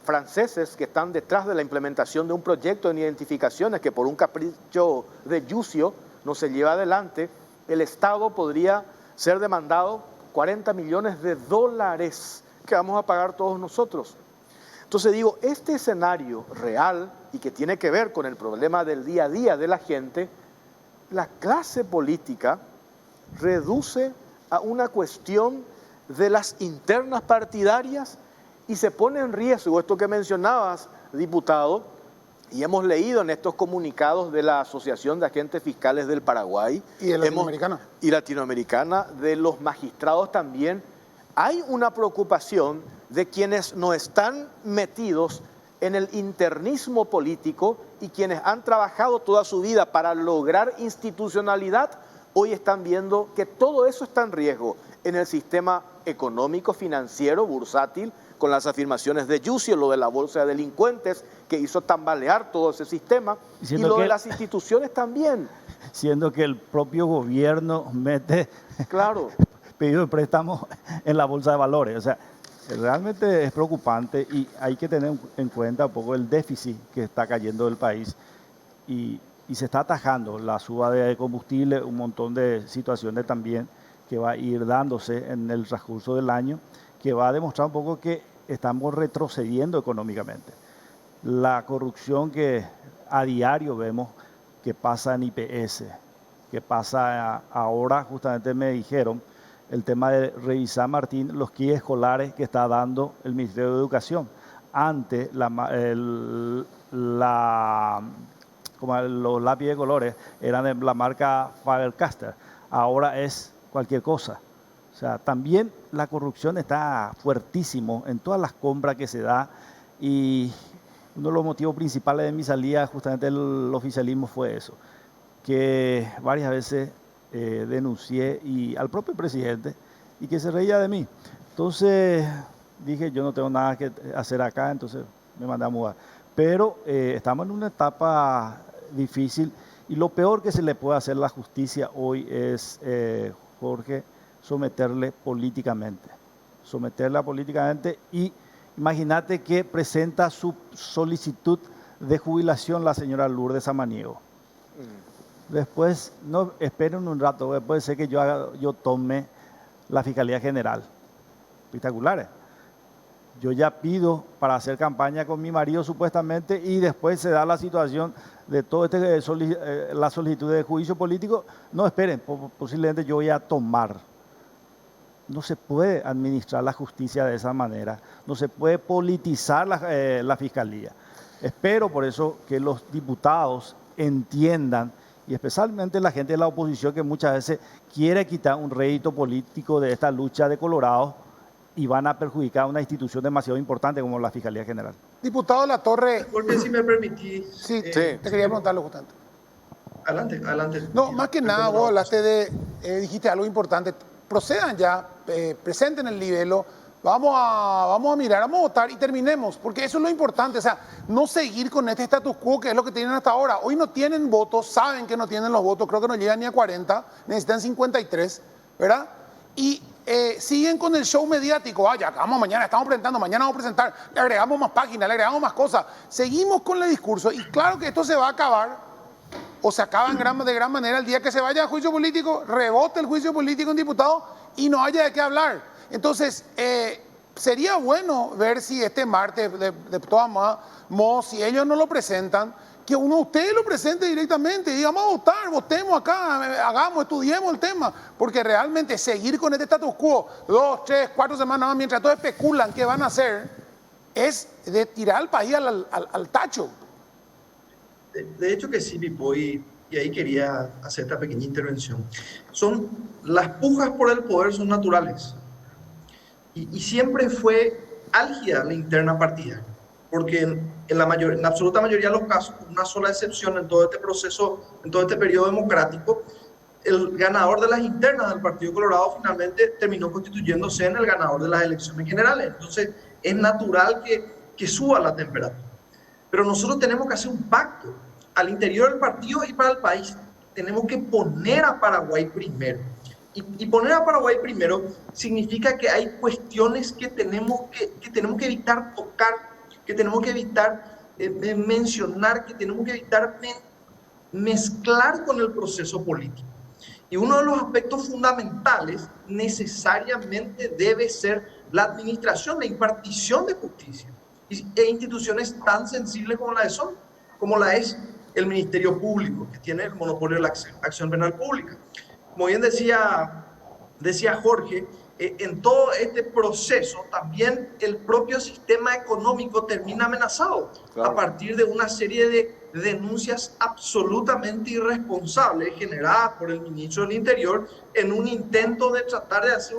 franceses que están detrás de la implementación de un proyecto en identificaciones que por un capricho de Yucio no se lleva adelante. El Estado podría ser demandado 40 millones de dólares que vamos a pagar todos nosotros. Entonces digo, este escenario real y que tiene que ver con el problema del día a día de la gente, la clase política reduce a una cuestión de las internas partidarias y se pone en riesgo esto que mencionabas, diputado, y hemos leído en estos comunicados de la Asociación de Agentes Fiscales del Paraguay y de Latinoamericana. Y latinoamericana, de los magistrados también. Hay una preocupación de quienes no están metidos en el internismo político y quienes han trabajado toda su vida para lograr institucionalidad, hoy están viendo que todo eso está en riesgo en el sistema económico, financiero, bursátil, con las afirmaciones de Yucio, lo de la bolsa de delincuentes, que hizo tambalear todo ese sistema, y lo de las instituciones también. Siendo que el propio gobierno mete claro. pedido de préstamo en la bolsa de valores. O sea, realmente es preocupante y hay que tener en cuenta un poco el déficit que está cayendo del país y se está atajando la suba de combustible, un montón de situaciones también que va a ir dándose en el transcurso del año, que va a demostrar un poco que estamos retrocediendo económicamente. La corrupción que a diario vemos que pasa en IPS, que pasa ahora, justamente me dijeron, el tema de revisar, Martín, los kits escolares que está dando el Ministerio de Educación. Antes, como los lápices de colores eran de la marca Faber-Castell, ahora es cualquier cosa. O sea, también la corrupción está fuertísimo en todas las compras que se da y uno de los motivos principales de mi salida justamente del oficialismo fue eso, que varias veces denuncié y al propio presidente y que se reía de mí. Entonces dije, yo no tengo nada que hacer acá, entonces me mandé a mudar. Pero estamos en una etapa difícil y lo peor que se le puede hacer a la justicia hoy es, Jorge, someterla políticamente y imagínate que presenta su solicitud de jubilación la señora Lourdes Samaniego. Después, no, esperen un rato, puede ser que yo tome la Fiscalía General. Espectaculares. Yo ya pido para hacer campaña con mi marido supuestamente y después se da la situación de todo la solicitud de juicio político. No, esperen, posiblemente yo voy a tomar. No se puede administrar la justicia de esa manera, no se puede politizar la Fiscalía. Espero por eso que los diputados entiendan, y especialmente la gente de la oposición que muchas veces quiere quitar un rédito político de esta lucha de colorados y van a perjudicar a una institución demasiado importante como la Fiscalía General. Diputado Latorre. Porque si me permitís... Sí, te quería preguntarlo justamente. Adelante, adelante. No, más que nada, vos hablaste dijiste algo importante. Procedan ya, presenten el libelo, vamos a mirar, vamos a votar y terminemos, porque eso es lo importante, o sea, no seguir con este status quo que es lo que tienen hasta ahora. Hoy no tienen votos, saben que no tienen los votos, creo que no llegan ni a 40, necesitan 53, ¿verdad? Y siguen con el show mediático, ya acabamos mañana, estamos presentando, mañana vamos a presentar, le agregamos más páginas, le agregamos más cosas, seguimos con el discurso y claro que esto se va a acabar. O se acaba de gran manera el día que se vaya a juicio político, rebote el juicio político en diputado y no haya de qué hablar. Entonces, sería bueno ver si este martes, de todas modos, si ellos no lo presentan, que uno de ustedes lo presente directamente y diga, vamos a votar, votemos acá, hagamos, estudiemos el tema. Porque realmente seguir con este status quo 2, 3, 4 semanas más, mientras todos especulan qué van a hacer, es de tirar al país al tacho. De hecho que sí, Pipo, y ahí quería hacer esta pequeña intervención. Las pujas por el poder son naturales y siempre fue álgida la interna partidaria, porque en la absoluta mayoría de los casos, con una sola excepción en todo este proceso, en todo este periodo democrático, el ganador de las internas del Partido Colorado finalmente terminó constituyéndose en el ganador de las elecciones generales. Entonces, es natural que suba la temperatura. Pero nosotros tenemos que hacer un pacto al interior del partido y para el país. Tenemos que poner a Paraguay primero. Y poner a Paraguay primero significa que hay cuestiones que tenemos que evitar tocar, que tenemos que evitar mencionar, que tenemos que evitar mezclar con el proceso político. Y uno de los aspectos fundamentales necesariamente debe ser la administración, la impartición de justicia e instituciones tan sensibles como la es el Ministerio Público, que tiene el monopolio de la acción penal pública. Como bien decía Jorge, en todo este proceso también el propio sistema económico termina amenazado, claro, a partir de una serie de denuncias absolutamente irresponsables generadas por el ministro del Interior en un intento de tratar de hacer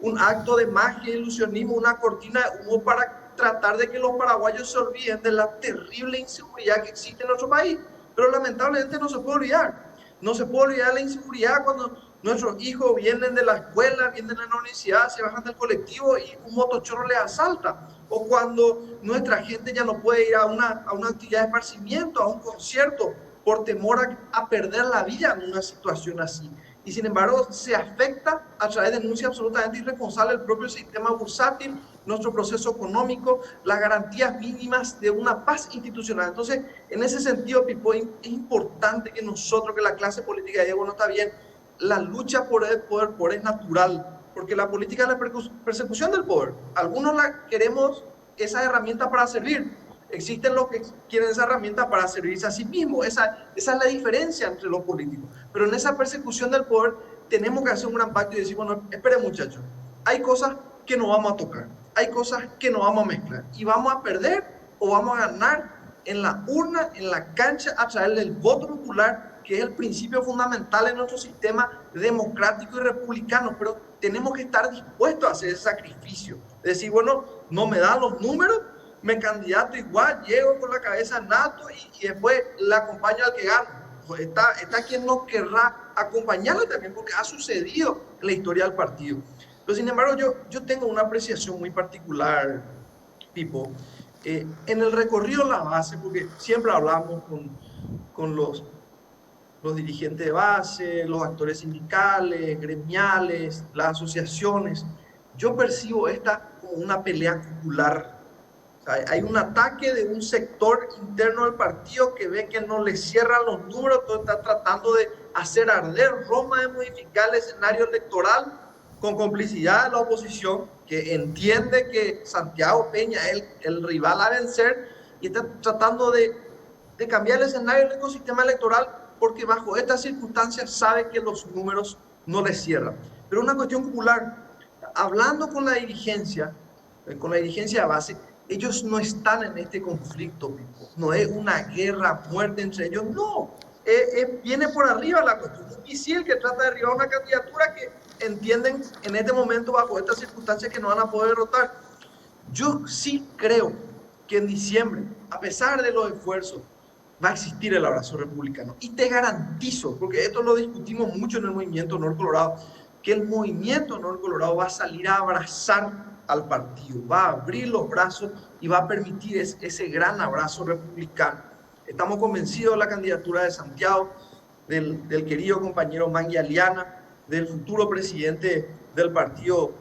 un acto de magia, ilusionismo, una cortina de humo para tratar de que los paraguayos se olviden de la terrible inseguridad que existe en nuestro país. Pero lamentablemente no se puede olvidar. No se puede olvidar la inseguridad cuando nuestros hijos vienen de la escuela, vienen de la universidad, se bajan del colectivo y un motochorro les asalta. O cuando nuestra gente ya no puede ir a una actividad de esparcimiento, a un concierto, por temor a perder la vida en una situación así. Y sin embargo se afecta a través de denuncias absolutamente irresponsables el propio sistema bursátil, nuestro proceso económico, las garantías mínimas de una paz institucional. Entonces, en ese sentido, Pipo, es importante que nosotros, que la clase política de Diego no está bien, la lucha por el poder es natural, porque la política es la persecución del poder. Algunos queremos esa herramienta para servir. Existen los que quieren esa herramienta para servirse a sí mismos. Esa es la diferencia entre los políticos. Pero en esa persecución del poder tenemos que hacer un gran pacto y decir, bueno, esperen muchachos, hay cosas que no vamos a tocar, hay cosas que no vamos a mezclar y vamos a perder o vamos a ganar en la urna, en la cancha, a través del voto popular, que es el principio fundamental en nuestro sistema democrático y republicano. Pero tenemos que estar dispuestos a hacer ese sacrificio, decir, bueno, no me dan los números, me candidato igual, llego con la cabeza en alto y después le acompaño al que gana. Pues está quien no querrá acompañarlo también, porque ha sucedido en la historia del partido. Pero sin embargo, yo tengo una apreciación muy particular, Pipo, en el recorrido de la base, porque siempre hablamos con los dirigentes de base, los actores sindicales, gremiales, las asociaciones. Yo percibo esta como una pelea popular. O sea, hay un ataque de un sector interno del partido que ve que no le cierran los números, todo está tratando de hacer arder Roma, de modificar el escenario electoral con complicidad de la oposición, que entiende que Santiago Peña es el rival a vencer y está tratando de cambiar el escenario del ecosistema electoral porque bajo estas circunstancias sabe que los números no le cierran. Pero una cuestión popular, hablando con la dirigencia de base, ellos no están en este conflicto, no es una guerra, muerte entre ellos, no. Viene por arriba la cuestión. Un misil que trata de derribar una candidatura que entienden en este momento, bajo estas circunstancias, que no van a poder derrotar. Yo sí creo que en diciembre, a pesar de los esfuerzos, va a existir el abrazo republicano. Y te garantizo, porque esto lo discutimos mucho en el movimiento Honor Colorado, que el movimiento Honor Colorado va a salir a abrazar al partido, va a abrir los brazos y va a permitir ese gran abrazo republicano. Estamos convencidos de la candidatura de Santiago, del querido compañero Mangui Aliana, del futuro presidente del partido,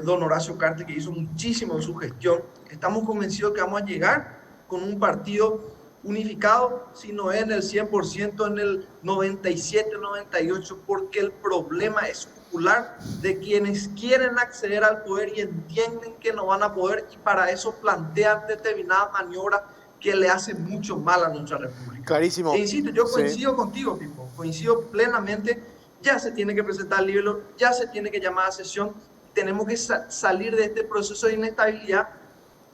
don Horacio Cartes, que hizo muchísimo en su gestión. Estamos convencidos que vamos a llegar con un partido unificado, si no en el 100%, en el 97, 98%, porque el problema es popular de quienes quieren acceder al poder y entienden que no van a poder, y para eso plantean determinadas maniobras que le hacen mucho mal a nuestra república. Clarísimo. E insisto, yo coincido contigo, Pipo, coincido plenamente. Ya se tiene que presentar el libro, ya se tiene que llamar a sesión, tenemos que salir de este proceso de inestabilidad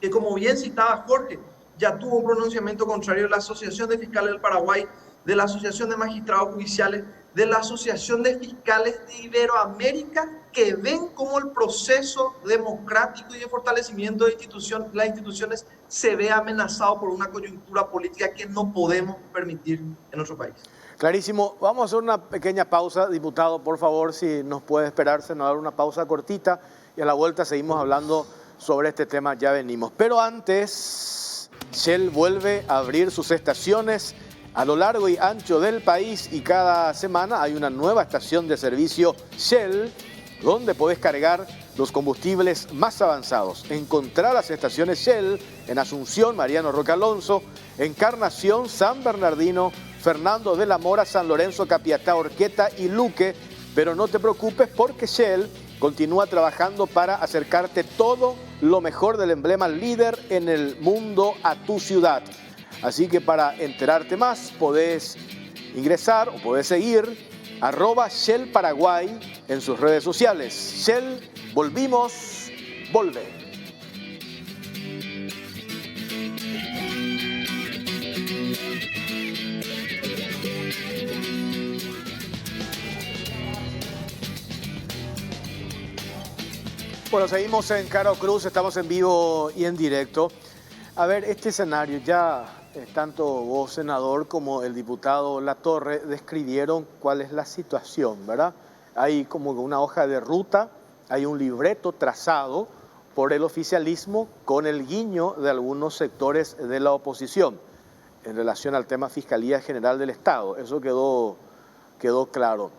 que, como bien citaba Jorge, ya tuvo un pronunciamiento contrario de la Asociación de Fiscales del Paraguay, de la Asociación de Magistrados Judiciales, de la Asociación de Fiscales de Iberoamérica, que ven cómo el proceso democrático y de fortalecimiento de las instituciones se ve amenazado por una coyuntura política que no podemos permitir en nuestro país. Clarísimo. Vamos a hacer una pequeña pausa. Diputado, por favor, si nos puede esperar, se nos va a dar una pausa cortita y a la vuelta seguimos hablando sobre este tema. Ya venimos. Pero antes, Shell vuelve a abrir sus estaciones a lo largo y ancho del país y cada semana hay una nueva estación de servicio Shell donde podés cargar los combustibles más avanzados. Encontrá las estaciones Shell en Asunción, Mariano Roca Alonso, Encarnación, San Bernardino, Fernando de la Mora, San Lorenzo, Capiatá, Orqueta y Luque. Pero no te preocupes porque Shell continúa trabajando para acercarte todo lo mejor del emblema líder en el mundo a tu ciudad. Así que para enterarte más podés ingresar o podés seguir @Shell Paraguay en sus redes sociales. Shell, volvimos, volve. Bueno, seguimos en Caro Cruz, estamos en vivo y en directo. A ver, este escenario ya tanto vos, senador, como el diputado Latorre describieron cuál es la situación, ¿verdad? Hay como una hoja de ruta, hay un libreto trazado por el oficialismo con el guiño de algunos sectores de la oposición en relación al tema Fiscalía General del Estado. Eso quedó claro.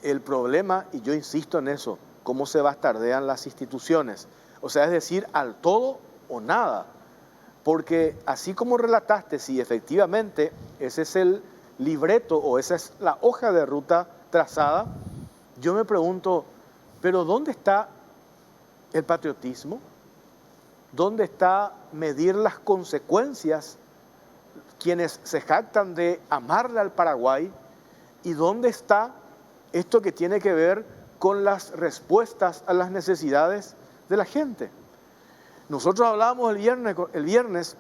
El problema, y yo insisto en eso, cómo se bastardean las instituciones. O sea, es decir, al todo o nada. Porque así como relataste, si efectivamente ese es el libreto o esa es la hoja de ruta trazada, yo me pregunto, ¿pero dónde está el patriotismo? ¿Dónde está medir las consecuencias quienes se jactan de amarle al Paraguay? ¿Y dónde está esto que tiene que ver con las respuestas a las necesidades de la gente? Nosotros hablábamos el viernes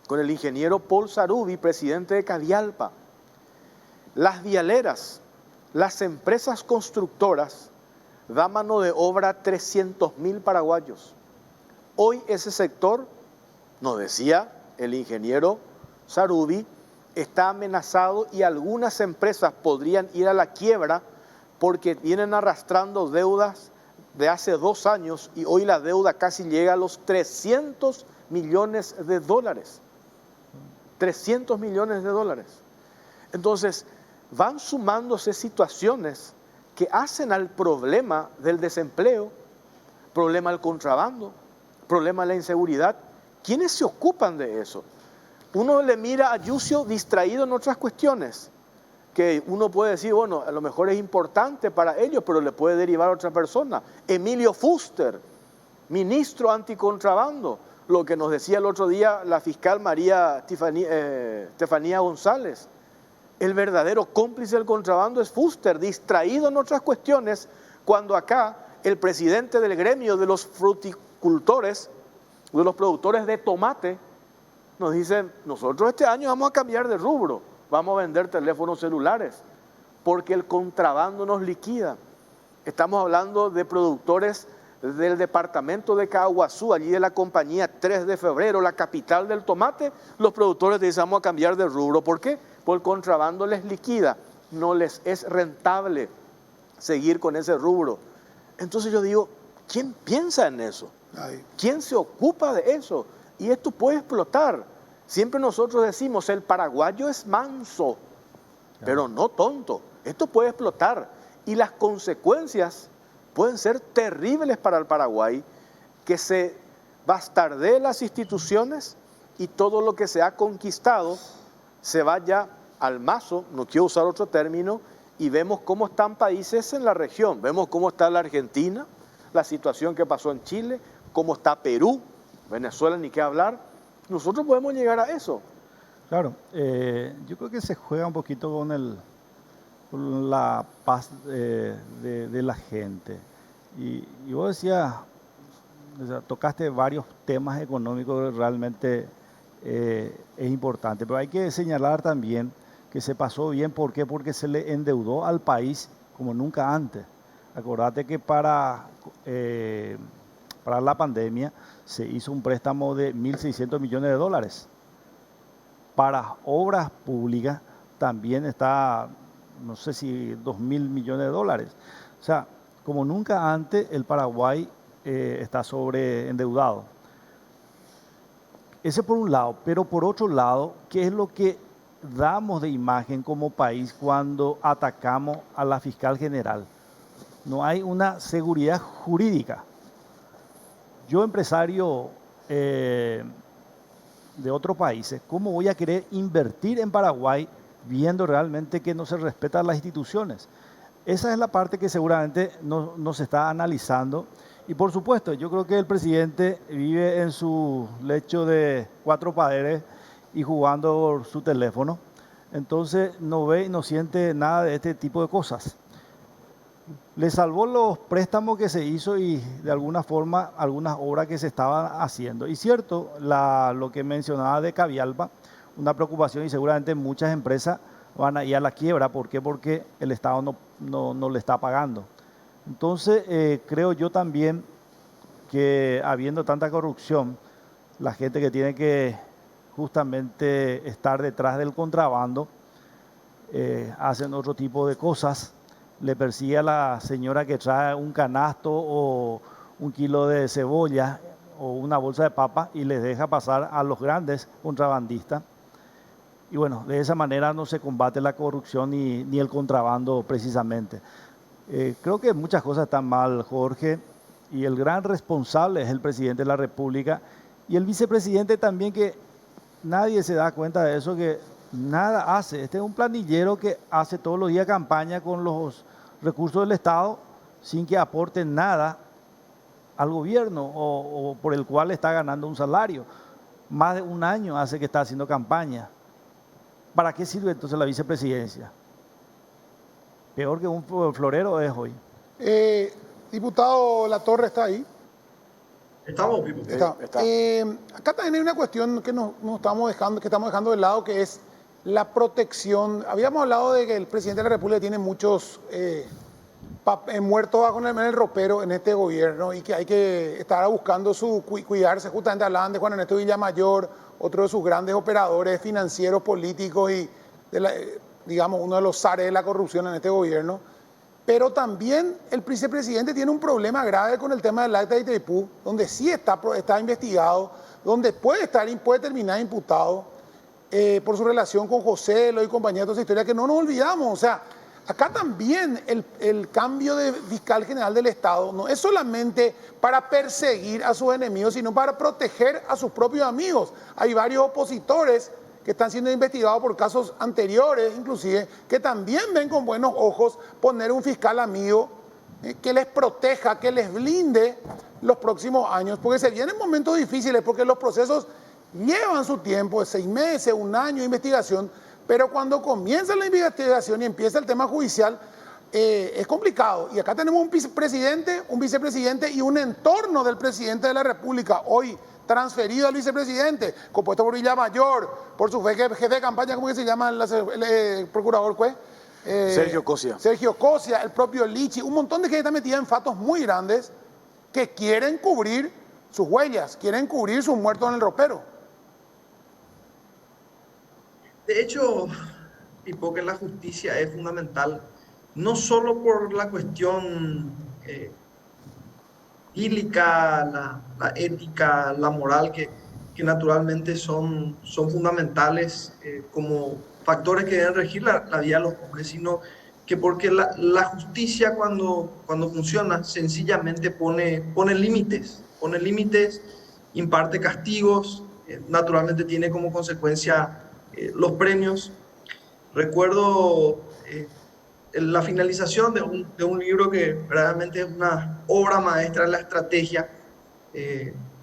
con el ingeniero Paul Sarubi, presidente de Cadialpa. Las vialeras, las empresas constructoras dan mano de obra a 300.000 paraguayos. Hoy ese sector, nos decía el ingeniero Sarubi, está amenazado y algunas empresas podrían ir a la quiebra porque vienen arrastrando deudas de hace 2 años y hoy la deuda casi llega a los 300 millones de dólares. 300 millones de dólares. Entonces, van sumándose situaciones que hacen al problema del desempleo, problema del contrabando, problema de la inseguridad. ¿Quiénes se ocupan de eso? Uno le mira a Yucio distraído en otras cuestiones, que uno puede decir, bueno, a lo mejor es importante para ellos, pero le puede derivar a otra persona. Emilio Fuster, ministro anticontrabando, lo que nos decía el otro día la fiscal María Estefanía González. El verdadero cómplice del contrabando es Fuster, distraído en otras cuestiones, cuando acá el presidente del gremio de los fruticultores, de los productores de tomate, nos dice, nosotros este año vamos a cambiar de rubro. Vamos a vender teléfonos celulares, porque el contrabando nos liquida. Estamos hablando de productores del departamento de Caguazú, allí de la compañía 3 de febrero, la capital del tomate. Los productores dicen, vamos a cambiar de rubro. ¿Por qué? Porque el contrabando les liquida, no les es rentable seguir con ese rubro. Entonces yo digo, ¿quién piensa en eso? ¿Quién se ocupa de eso? Y esto puede explotar. Siempre nosotros decimos, el paraguayo es manso, pero no tonto. Esto puede explotar y las consecuencias pueden ser terribles para el Paraguay, que se bastardee las instituciones y todo lo que se ha conquistado se vaya al mazo, no quiero usar otro término, y vemos cómo están países en la región. Vemos cómo está la Argentina, la situación que pasó en Chile, cómo está Perú, Venezuela, ni qué hablar. Nosotros podemos llegar a eso. Claro, yo creo que se juega un poquito con la paz de la gente. Y vos decías, o sea, tocaste varios temas económicos que realmente es importante, pero hay que señalar también que se pasó bien. ¿Por qué? Porque se le endeudó al país como nunca antes. Acordate que para la pandemia se hizo un préstamo de 1.600 millones de dólares para obras públicas, también está, no sé si 2.000 millones de dólares. O sea, como nunca antes, el Paraguay está sobreendeudado. Ese por un lado, pero por otro lado, ¿qué es lo que damos de imagen como país cuando atacamos a la fiscal general? No hay una seguridad jurídica. Yo, empresario de otros países, ¿cómo voy a querer invertir en Paraguay viendo realmente que no se respetan las instituciones? Esa es la parte que seguramente no se está analizando. Y por supuesto, yo creo que el presidente vive en su lecho de 4 paredes y jugando su teléfono. Entonces no ve y no siente nada de este tipo de cosas. Le salvó los préstamos que se hizo y de alguna forma algunas obras que se estaban haciendo. Y cierto, lo que mencionaba de Cavialpa, una preocupación y seguramente muchas empresas van a ir a la quiebra. ¿Por qué? Porque el Estado no le está pagando. Entonces, creo yo también que habiendo tanta corrupción, la gente que tiene que justamente estar detrás del contrabando, hacen otro tipo de cosas. Le persigue a la señora que trae un canasto o 1 kilo de cebolla o una bolsa de papa y les deja pasar a los grandes contrabandistas. Y bueno, de esa manera no se combate la corrupción ni el contrabando precisamente. Creo que muchas cosas están mal, Jorge, y el gran responsable es el presidente de la República y el vicepresidente también, que nadie se da cuenta de eso, que nada hace. Este es un planillero que hace todos los días campaña con los recursos del Estado sin que aporte nada al gobierno o por el cual está ganando un salario. Más de 1 año hace que está haciendo campaña. ¿Para qué sirve entonces la vicepresidencia? Peor que un florero es hoy. Diputado Latorre, ¿está ahí? Estamos, Pipo. Está. Está. Acá también hay una cuestión que estamos dejando de lado, que es la protección. Habíamos hablado de que el presidente de la República tiene muchos muertos bajo en el ropero en este gobierno y que hay que estar buscando cuidarse. Justamente hablaban de Juan Ernesto Villamayor, otro de sus grandes operadores financieros, políticos y, digamos, uno de los zares de la corrupción en este gobierno. Pero también el vicepresidente tiene un problema grave con el tema del acta de Itaipú, donde sí está investigado, donde puede terminar imputado por su relación con José Lo y compañía, toda esa historia que no nos olvidamos. O sea, acá también el cambio de fiscal general del Estado no es solamente para perseguir a sus enemigos, sino para proteger a sus propios amigos. Hay varios opositores que están siendo investigados por casos anteriores, inclusive, que también ven con buenos ojos poner un fiscal amigo que les proteja, que les blinde los próximos años, porque se vienen momentos difíciles, porque los procesos llevan su tiempo, de 6 meses, 1 año de investigación, pero cuando comienza la investigación y empieza el tema judicial, es complicado. Y acá tenemos un vicepresidente y un entorno del presidente de la República, hoy transferido al vicepresidente, compuesto por Villamayor, por su jefe de campaña, ¿cómo que se llama el procurador juez? Sergio Cosia. Sergio Cosia, el propio Lichi, un montón de gente está metida en fatos muy grandes que quieren cubrir sus huellas, quieren cubrir sus muertos en el ropero. De hecho, Pipo, que la justicia es fundamental, no solo por la cuestión ílica, la ética, la moral, que naturalmente son fundamentales como factores que deben regir la vida de los hombres, sino que porque la justicia cuando funciona sencillamente pone límites, imparte castigos, naturalmente tiene como consecuencia los premios. Recuerdo la finalización de un libro que realmente es una obra maestra de la estrategia,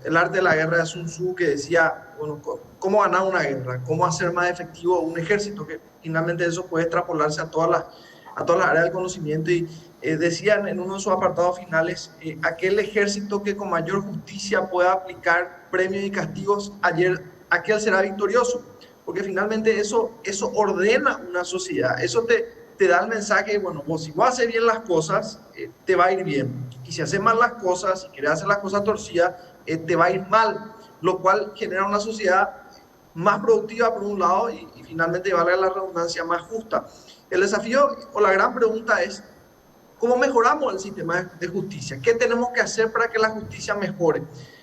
El arte de la guerra de Sun Tzu, que decía, bueno, cómo ganar una guerra, cómo hacer más efectivo un ejército, que finalmente eso puede extrapolarse a todas las áreas del conocimiento. Y decían en uno de sus apartados finales, aquel ejército que con mayor justicia pueda aplicar premios y castigos, aquel será victorioso, porque finalmente eso ordena una sociedad, eso te da el mensaje, bueno, vos si vos haces bien las cosas, te va a ir bien. Y si haces mal las cosas, si querés hacer las cosas torcidas, te va a ir mal. Lo cual genera una sociedad más productiva por un lado y finalmente, valga la redundancia, más justa. El desafío o la gran pregunta es, ¿cómo mejoramos el sistema de justicia? ¿Qué tenemos que hacer para que la justicia mejore?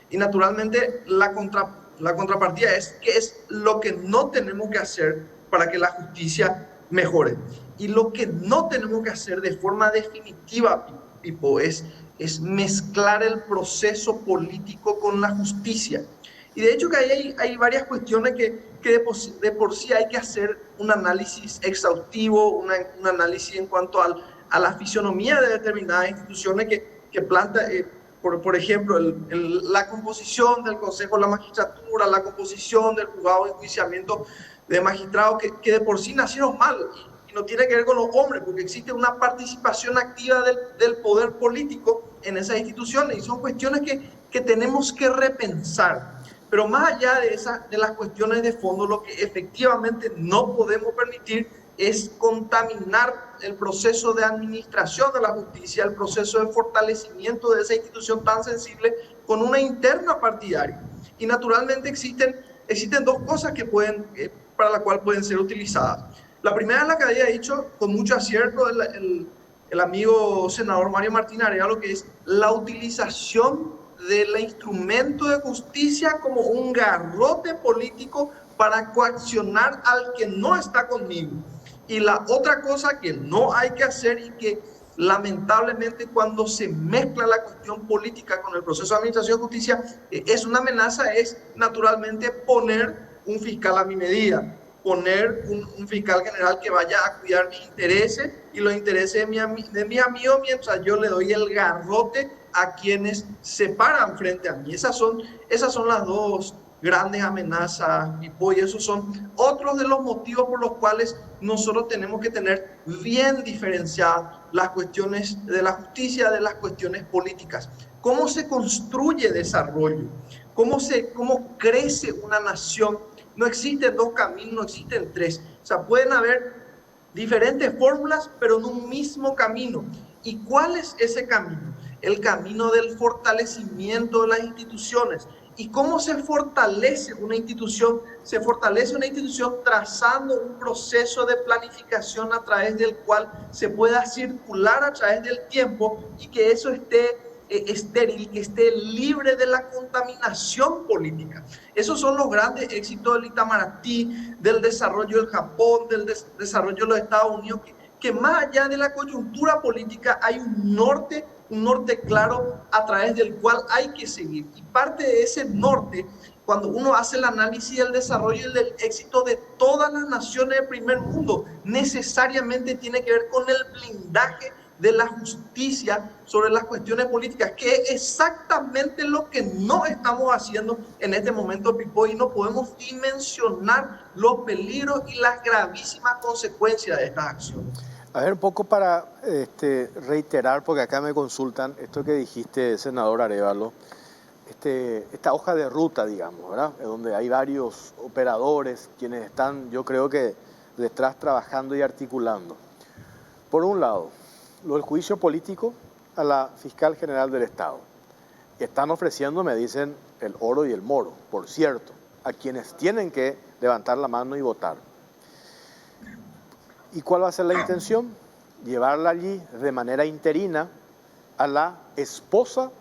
Y naturalmente la contrapartida es qué es lo que no tenemos que hacer para que la justicia mejore. Y lo que no tenemos que hacer de forma definitiva, Pipo, es mezclar el proceso político con la justicia. Y de hecho que hay varias cuestiones que de por sí hay que hacer un análisis exhaustivo, un análisis en cuanto a la fisonomía de determinadas instituciones que plantea, por ejemplo, la composición del Consejo de la Magistratura, la composición del juzgado de enjuiciamiento de magistrados que de por sí nacieron mal y no tiene que ver con los hombres, porque existe una participación activa del poder político en esas instituciones y son cuestiones que tenemos que repensar. Pero más allá de las cuestiones de fondo, lo que efectivamente no podemos permitir es contaminar el proceso de administración de la justicia, el proceso de fortalecimiento de esa institución tan sensible con una interna partidaria. Y naturalmente existen dos cosas que para la cual pueden ser utilizadas. La primera es la que había dicho con mucho acierto el amigo senador Mario Martín Arevalo, que es la utilización del instrumento de justicia como un garrote político para coaccionar al que no está conmigo. Y la otra cosa que no hay que hacer y que lamentablemente cuando se mezcla la cuestión política con el proceso de administración de justicia es una amenaza, es naturalmente poner un fiscal a mi medida, poner un fiscal general que vaya a cuidar mis intereses y los intereses de mi amigo mientras yo le doy el garrote a quienes se paran frente a mí. Esas son las dos grandes amenazas, y esos son otros de los motivos por los cuales nosotros tenemos que tener bien diferenciadas las cuestiones de la justicia de las cuestiones políticas. ¿Cómo se construye desarrollo? ¿Cómo crece una nación? No existen dos caminos, no existen tres. O sea, pueden haber diferentes fórmulas, pero en un mismo camino. ¿Y cuál es ese camino? El camino del fortalecimiento de las instituciones. ¿Y cómo se fortalece una institución? Se fortalece una institución trazando un proceso de planificación a través del cual se pueda circular a través del tiempo y que eso esté estéril, que esté libre de la contaminación política. Esos son los grandes éxitos del Itamaraty, del desarrollo del Japón, del desarrollo de los Estados Unidos, que más allá de la coyuntura política hay un norte claro a través del cual hay que seguir. Y parte de ese norte, cuando uno hace el análisis del desarrollo y del éxito de todas las naciones del primer mundo, necesariamente tiene que ver con el blindaje de la justicia sobre las cuestiones políticas, que es exactamente lo que no estamos haciendo en este momento, Pipo, y no podemos dimensionar los peligros y las gravísimas consecuencias de estas acciones. A ver, un poco para reiterar, porque acá me consultan esto que dijiste, senador Arevalo, esta hoja de ruta, digamos, ¿verdad? Donde hay varios operadores quienes están, yo creo que detrás trabajando y articulando. Por un lado, lo del juicio político a la fiscal general del Estado. Están ofreciendo, me dicen, el oro y el moro, por cierto, a quienes tienen que levantar la mano y votar. ¿Y cuál va a ser la intención? Llevarla allí de manera interina a la esposa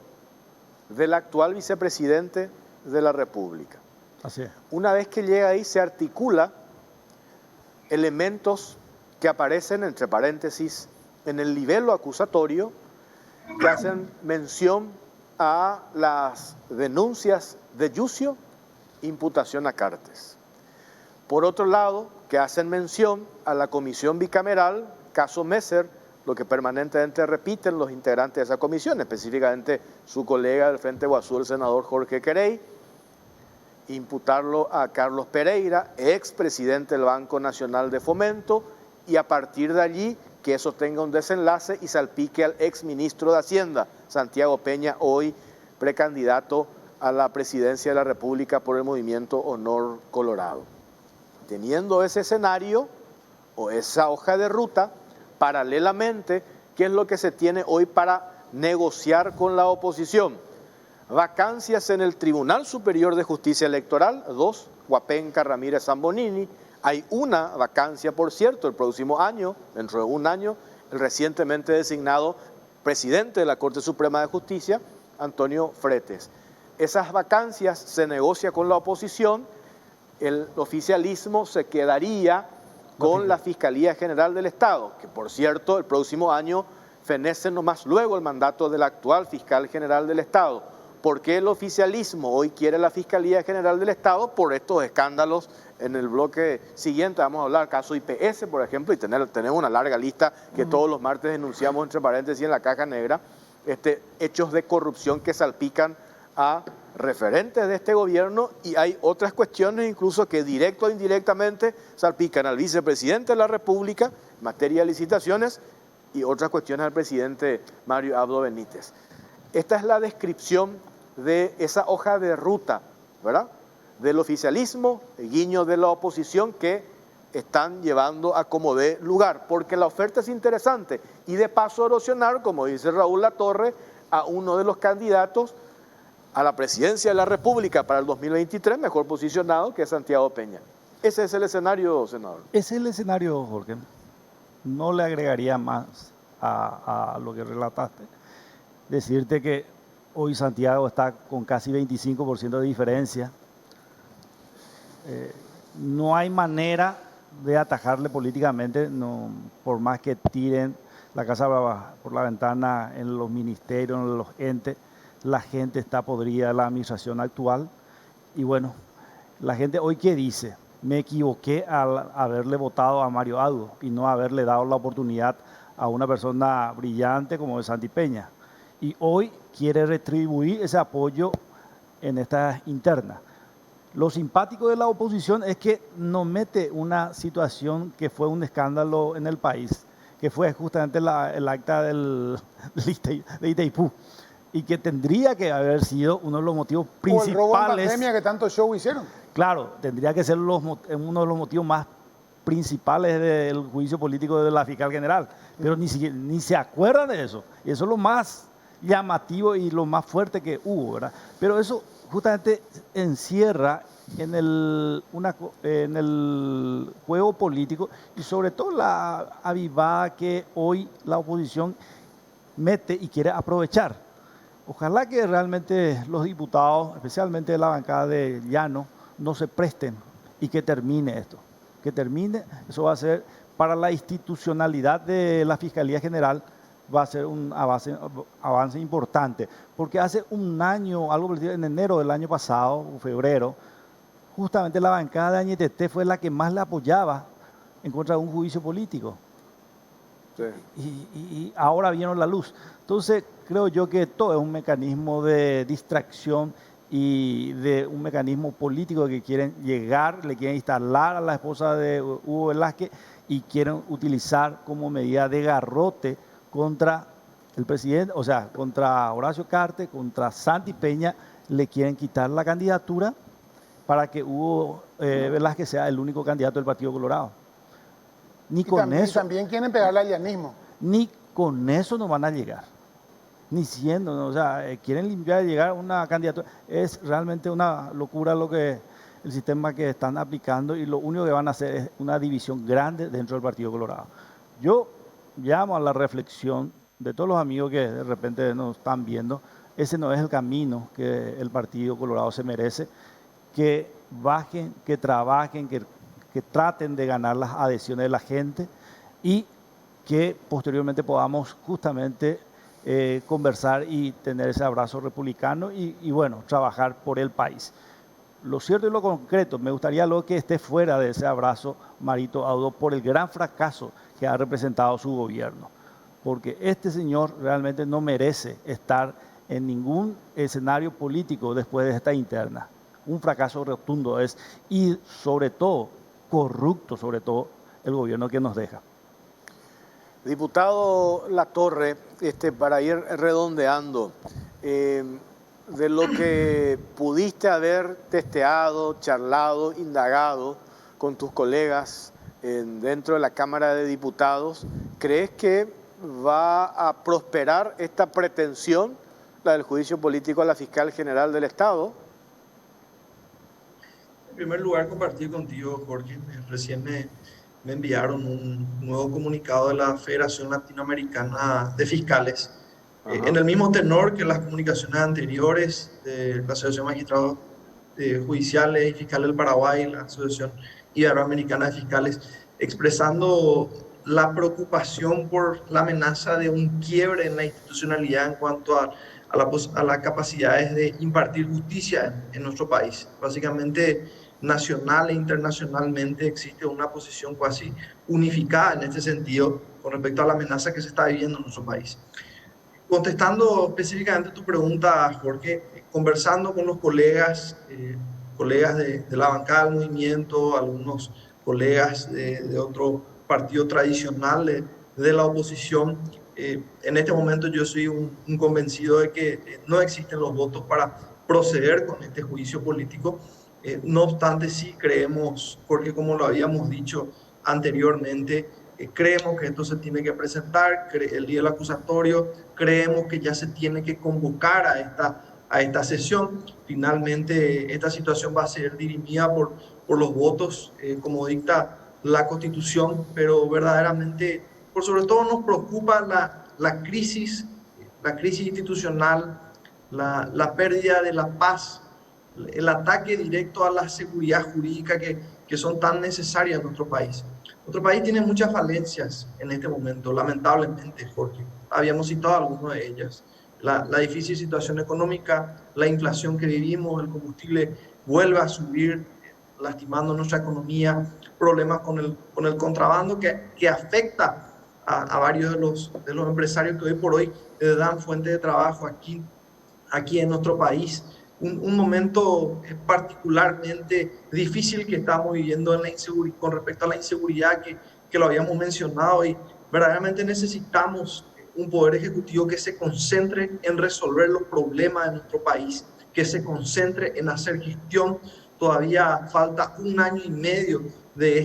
del actual vicepresidente de la República. Así es. Una vez que llega ahí se articula elementos que aparecen, entre paréntesis, en el libelo acusatorio, que hacen mención a las denuncias de Yucio, imputación a Cartes. Por otro lado, que hacen mención a la comisión bicameral, caso Messer, lo que permanentemente repiten los integrantes de esa comisión, específicamente su colega del Frente Guazú, el senador Jorge Querey, imputarlo a Carlos Pereira, expresidente del Banco Nacional de Fomento, y a partir de allí que eso tenga un desenlace y salpique al exministro de Hacienda, Santiago Peña, hoy precandidato a la presidencia de la República por el movimiento Honor Colorado. Teniendo ese escenario o esa hoja de ruta, paralelamente, ¿qué es lo que se tiene hoy para negociar con la oposición? Vacancias en el Tribunal Superior de Justicia Electoral, 2, Huapenca, Ramírez, Zambonini, Hay una vacancia, por cierto, el próximo año, dentro de un año, el recientemente designado presidente de la Corte Suprema de Justicia, Antonio Fretes. Esas vacancias se negocia con la oposición, el oficialismo se quedaría con la Fiscalía General del Estado, que por cierto el próximo año fenece nomás luego el mandato del actual fiscal general del Estado. ¿Por qué el oficialismo hoy quiere la Fiscalía General del Estado? Por estos escándalos. En el bloque siguiente vamos a hablar caso IPS, por ejemplo, y tenemos una larga lista que todos los martes denunciamos entre paréntesis en la caja negra, hechos de corrupción que salpican a referentes de este gobierno, y hay otras cuestiones incluso que directo o indirectamente salpican al vicepresidente de la República en materia de licitaciones y otras cuestiones al presidente Mario Abdo Benítez. Esta es la descripción de esa hoja de ruta, ¿verdad?, del oficialismo, el guiño de la oposición que están llevando a como dé lugar, porque la oferta es interesante y de paso erosionar, como dice Raúl Latorre, a uno de los candidatos a la presidencia de la República para el 2023, mejor posicionado, que es Santiago Peña. Ese es el escenario, senador. Ese es el escenario, Jorge. No le agregaría más a lo que relataste. Decirte que hoy Santiago está con casi 25% de diferencia. No hay manera de atajarle políticamente, no, por más que tiren la casa por la ventana en los ministerios, en los entes. La gente está podrida de la administración actual. Y bueno, la gente hoy, ¿qué dice? Me equivoqué al haberle votado a Mario Abdo y no haberle dado la oportunidad a una persona brillante como es Santi Peña. Y hoy quiere retribuir ese apoyo en esta interna. Lo simpático de la oposición es que no mete una situación que fue un escándalo en el país, que fue justamente el acta de Itaipú, y que tendría que haber sido uno de los motivos principales. O el robo en pandemia que tanto show hicieron. Claro, tendría que ser uno de los motivos más principales del juicio político de la fiscal general, pero ni se acuerdan de eso. Y eso es lo más llamativo y lo más fuerte que hubo, ¿verdad? Pero eso justamente encierra en el juego político y sobre todo la avivada que hoy la oposición mete y quiere aprovechar. Ojalá que realmente los diputados, especialmente de la bancada de Llano, no se presten y que termine esto. Que termine, eso va a ser para la institucionalidad de la Fiscalía General, va a ser un avance importante. Porque hace un año, algo en enero del año pasado, febrero, justamente la bancada de Añetete fue la que más le apoyaba en contra de un juicio político. Sí. Y ahora vieron la luz. Entonces, creo yo que todo es un mecanismo de distracción y de un mecanismo político que quieren llegar, le quieren instalar a la esposa de Hugo Velázquez y quieren utilizar como medida de garrote contra el presidente, o sea, contra Horacio Cartes, contra Santi Peña, le quieren quitar la candidatura para que Hugo Velázquez sea el único candidato del Partido Colorado. Ni con eso, también quieren pegarle al llanismo. Ni con eso no van a llegar. Ni siendo, ¿no? O sea, quieren limpiar y llegar a una candidatura. Es realmente una locura lo que el sistema que están aplicando y lo único que van a hacer es una división grande dentro del Partido Colorado. Yo llamo a la reflexión de todos los amigos que de repente nos están viendo. Ese no es el camino que el Partido Colorado se merece. Que bajen, que trabajen, que traten de ganar las adhesiones de la gente y que posteriormente podamos justamente conversar y tener ese abrazo republicano y bueno, trabajar por el país. Lo cierto y lo concreto, me gustaría luego que esté fuera de ese abrazo Marito Abdo por el gran fracaso que ha representado su gobierno, porque este señor realmente no merece estar en ningún escenario político después de esta interna. Un fracaso rotundo es, y sobre todo, corrupto, sobre todo, el gobierno que nos deja. Diputado Latorre, para ir redondeando, de lo que pudiste haber testeado, charlado, indagado con tus colegas dentro de la Cámara de Diputados, ¿crees que va a prosperar esta pretensión, la del juicio político a la fiscal general del Estado? En primer lugar, compartir contigo, Jorge. Recién me enviaron un nuevo comunicado de la Federación Latinoamericana de Fiscales, Ajá. en el mismo tenor que las comunicaciones anteriores de la Asociación de Magistrados Judiciales y Fiscales del Paraguay, la Asociación Iberoamericana de Fiscales, expresando la preocupación por la amenaza de un quiebre en la institucionalidad en cuanto a las capacidades de impartir justicia en nuestro país. Básicamente, nacional e internacionalmente existe una posición casi unificada en este sentido con respecto a la amenaza que se está viviendo en nuestro país. Contestando específicamente tu pregunta, Jorge, conversando con los colegas de la bancada del movimiento, algunos colegas de otro partido tradicional de la oposición, en este momento yo soy un convencido de que no existen los votos para proceder con este juicio político. No obstante, sí creemos, porque como lo habíamos dicho anteriormente, creemos que esto se tiene que presentar el día del acusatorio, creemos que ya se tiene que convocar a esta sesión. Finalmente, esta situación va a ser dirimida por los votos, como dicta la Constitución, pero verdaderamente, por sobre todo nos preocupa la crisis institucional, la pérdida de la paz, el ataque directo a la seguridad jurídica que son tan necesarias en nuestro país. Nuestro país tiene muchas falencias en este momento, lamentablemente, Jorge. Habíamos citado algunas de ellas. La difícil situación económica, la inflación que vivimos, el combustible vuelve a subir, lastimando nuestra economía, problemas con el contrabando que afecta a varios de los empresarios que hoy por hoy dan fuente de trabajo aquí en nuestro país. Un momento particularmente difícil que estamos viviendo en la con respecto a la inseguridad que lo habíamos mencionado, y verdaderamente necesitamos un poder ejecutivo que se concentre en resolver los problemas de nuestro país, que se concentre en hacer gestión. Todavía falta un año y medio de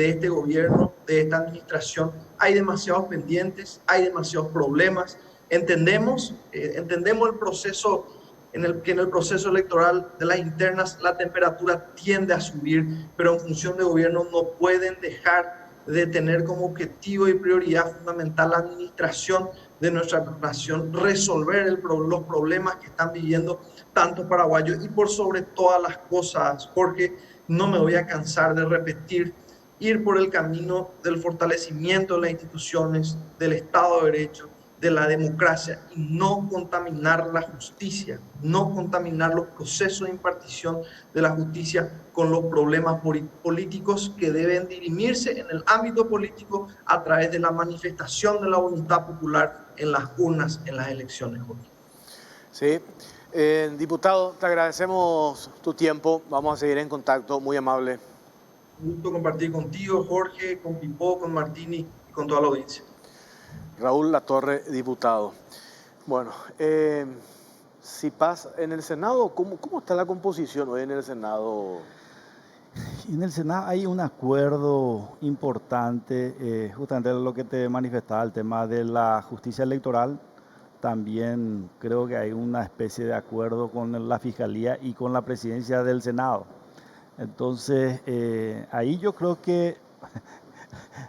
este gobierno, de esta administración. Hay demasiados pendientes, hay demasiados problemas. Entendemos el proceso en el proceso electoral de las internas la temperatura tiende a subir, pero en función de gobierno no pueden dejar de tener como objetivo y prioridad fundamental la administración de nuestra nación, resolver los problemas que están viviendo tantos paraguayos, y por sobre todas las cosas, porque no me voy a cansar de repetir, ir por el camino del fortalecimiento de las instituciones, del Estado de Derecho, de la democracia, y no contaminar la justicia, no contaminar los procesos de impartición de la justicia con los problemas políticos que deben dirimirse en el ámbito político a través de la manifestación de la voluntad popular en las urnas, en las elecciones. Sí. Diputado, te agradecemos tu tiempo. Vamos a seguir en contacto. Muy amable. Un gusto compartir contigo, Jorge, con Pipó, con Martini y con toda la audiencia. Raúl Latorre, diputado. Bueno, si pasa en el Senado, ¿cómo está la composición hoy en el Senado? En el Senado hay un acuerdo importante, justamente lo que te manifestaba, el tema de la justicia electoral. También creo que hay una especie de acuerdo con la Fiscalía y con la presidencia del Senado. Entonces, ahí yo creo que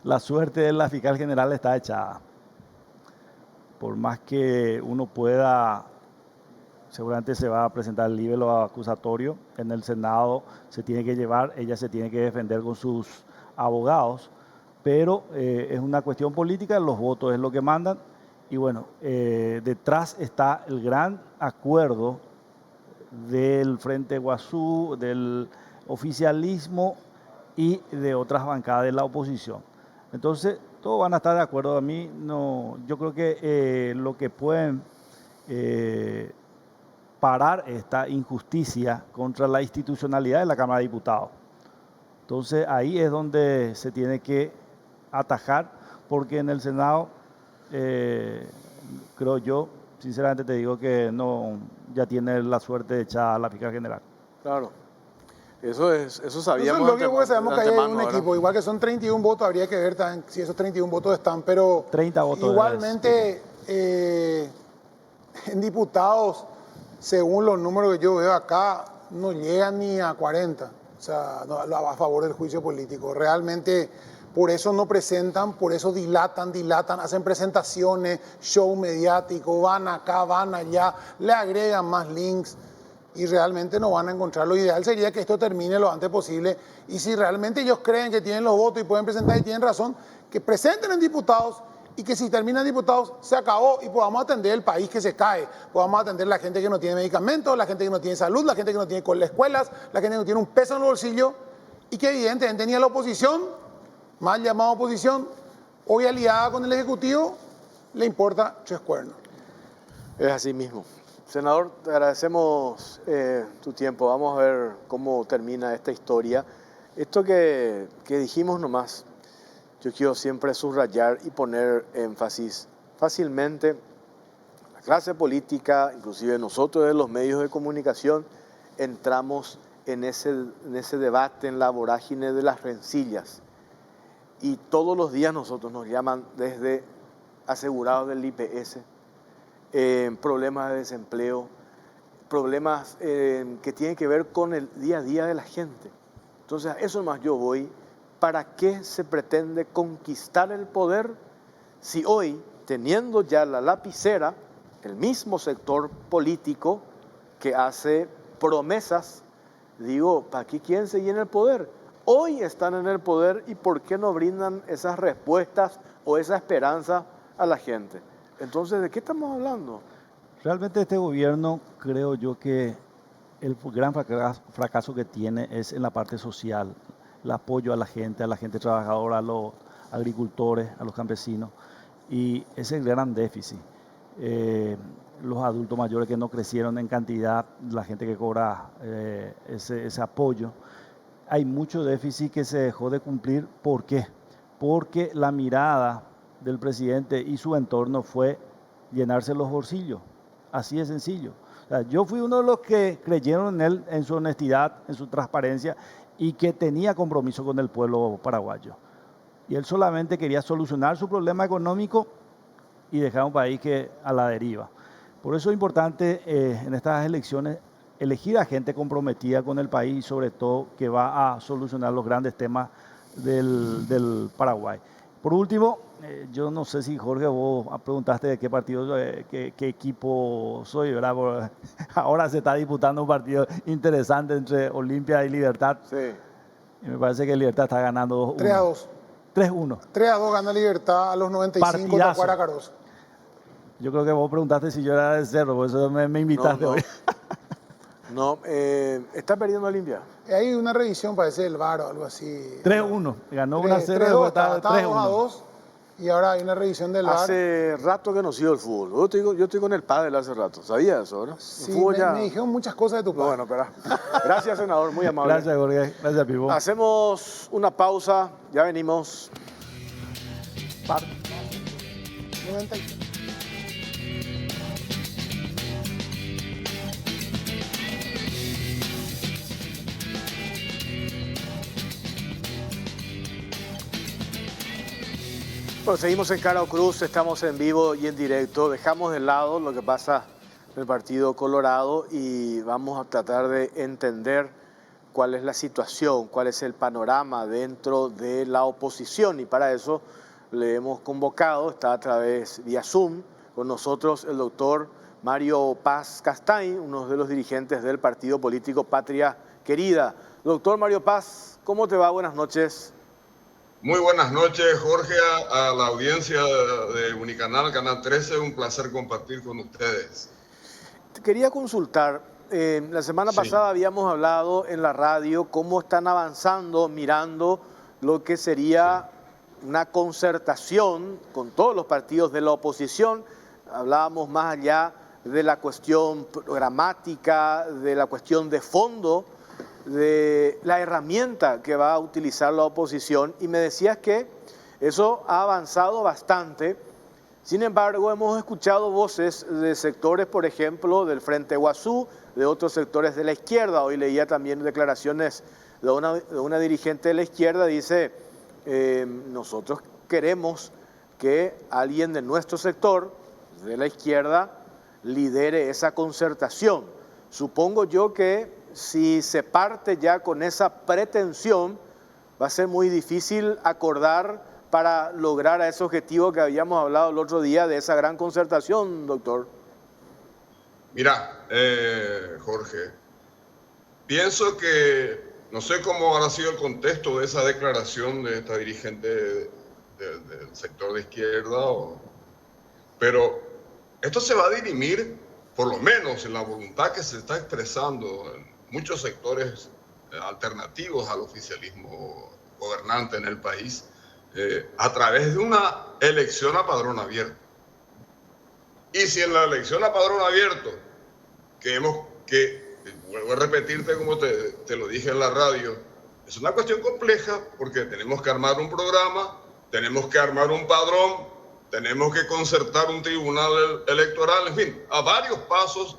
la suerte de la fiscal general está echada. Por más que uno pueda, seguramente se va a presentar el libelo acusatorio en el Senado, se tiene que llevar, ella se tiene que defender con sus abogados, pero es una cuestión política, los votos es lo que mandan, y bueno, detrás está el gran acuerdo del Frente Guazú, del oficialismo y de otras bancadas de la oposición. Entonces, todos van a estar de acuerdo. A mí no, yo creo que lo que pueden parar esta injusticia contra la institucionalidad de la Cámara de Diputados. Entonces, ahí es donde se tiene que atajar, porque en el Senado, creo yo, sinceramente te digo que no, ya tiene la suerte echada la fiscal general. Claro. Eso sabíamos. Eso es lógico, porque sabemos que hay un ¿verdad? equipo. Igual que son 31 votos, habría que ver también si esos 31 votos están, pero 30 votos. igualmente en diputados, según los números que yo veo acá, no llegan ni a 40. O sea, no, a favor del juicio político. Realmente por eso no presentan, por eso dilatan, hacen presentaciones, show mediático, van acá, van allá, le agregan más links y realmente no van a encontrar. Lo ideal sería que esto termine lo antes posible y si realmente ellos creen que tienen los votos y pueden presentar y tienen razón, que presenten en diputados y que si terminan diputados se acabó y podamos atender el país que se cae, podamos atender a la gente que no tiene medicamentos, la gente que no tiene salud, la gente que no tiene escuelas, la gente que no tiene un peso en el bolsillo y que evidentemente ni a la oposición, mal llamada oposición, hoy aliada con el Ejecutivo, le importa tres cuernos. Es así mismo. Senador, te agradecemos tu tiempo. Vamos a ver cómo termina esta historia. Esto que dijimos nomás, yo quiero siempre subrayar y poner énfasis. Fácilmente, la clase política, inclusive nosotros de los medios de comunicación, entramos en ese debate, en la vorágine de las rencillas. Y todos los días nosotros nos llaman desde asegurados del IPS, problemas de desempleo, problemas que tienen que ver con el día a día de la gente. Entonces, a eso más yo voy. ¿Para qué se pretende conquistar el poder si hoy, teniendo ya la lapicera, el mismo sector político que hace promesas, digo, ¿para qué quieren seguir en el poder? Hoy están en el poder y ¿por qué no brindan esas respuestas o esa esperanza a la gente? Entonces, ¿de qué estamos hablando? Realmente este gobierno, creo yo que el gran fracaso que tiene es en la parte social, el apoyo a la gente trabajadora, a los agricultores, a los campesinos, y ese es el gran déficit. Los adultos mayores que no crecieron en cantidad, la gente que cobra ese apoyo. Hay mucho déficit que se dejó de cumplir. ¿Por qué? Porque la mirada del presidente y su entorno fue llenarse los bolsillos. Así de sencillo. O sea, yo fui uno de los que creyeron en él, en su honestidad, en su transparencia y que tenía compromiso con el pueblo paraguayo. Y él solamente quería solucionar su problema económico y dejar un país que a la deriva. Por eso es importante en estas elecciones elegir a gente comprometida con el país y sobre todo que va a solucionar los grandes temas del Paraguay. Por último, yo no sé si Jorge vos preguntaste de qué partido, qué equipo soy, ¿verdad? Ahora se está disputando un partido interesante entre Olimpia y Libertad. Sí. Y me parece que Libertad está ganando 3-2. 3-1. 3-2 gana Libertad a los 95 de Tacuara Caroz. Yo creo que vos preguntaste si yo era de Cerro, por eso me invitaste hoy. No, está perdiendo Olimpia. Hay una revisión, parece del VAR o algo así. 3-1, ganó 1-0, 3-2, estaba 3-1. 2-2 y ahora hay una revisión del VAR. Hace rato que no sigo el fútbol. Yo estoy con el pádel hace rato. ¿Sabías eso, no? Sí, el fútbol me dijeron muchas cosas de tu padre. Bueno, espera. Gracias, senador, muy amable. Gracias, Jorge. Gracias, Pipo. Hacemos una pausa, ya venimos. 90. Bueno, seguimos en Cara o Cruz, estamos en vivo y en directo. Dejamos de lado lo que pasa en el Partido Colorado y vamos a tratar de entender cuál es la situación, cuál es el panorama dentro de la oposición. Y para eso le hemos convocado, está a través vía Zoom, con nosotros el doctor Mario Paz Castaing, uno de los dirigentes del partido político Patria Querida. Doctor Mario Paz, ¿cómo te va? Buenas noches. Muy buenas noches, Jorge, a la audiencia de Unicanal, Canal 13. Un placer compartir con ustedes. Te quería consultar, la semana pasada habíamos hablado en la radio cómo están avanzando, mirando lo que sería una concertación con todos los partidos de la oposición. Hablábamos más allá de la cuestión programática, de la cuestión de fondo, de la herramienta que va a utilizar la oposición, y me decías que eso ha avanzado bastante. Sin embargo, hemos escuchado voces de sectores, por ejemplo, del Frente Guazú, de otros sectores de la izquierda. Hoy leía también declaraciones de una dirigente de la izquierda, dice, nosotros queremos que alguien de nuestro sector, de la izquierda, lidere esa concertación. Supongo yo que si se parte ya con esa pretensión, va a ser muy difícil acordar para lograr a ese objetivo que habíamos hablado el otro día de esa gran concertación, doctor. Mira, Jorge, pienso que, no sé cómo habrá sido el contexto de esa declaración de esta dirigente del sector de izquierda, pero esto se va a dirimir, por lo menos en la voluntad que se está expresando en muchos sectores alternativos al oficialismo gobernante en el país, a través de una elección a padrón abierto. Y si en la elección a padrón abierto, vuelvo a repetirte como te lo dije en la radio, es una cuestión compleja porque tenemos que armar un programa, tenemos que armar un padrón, tenemos que concertar un tribunal electoral, en fin, a varios pasos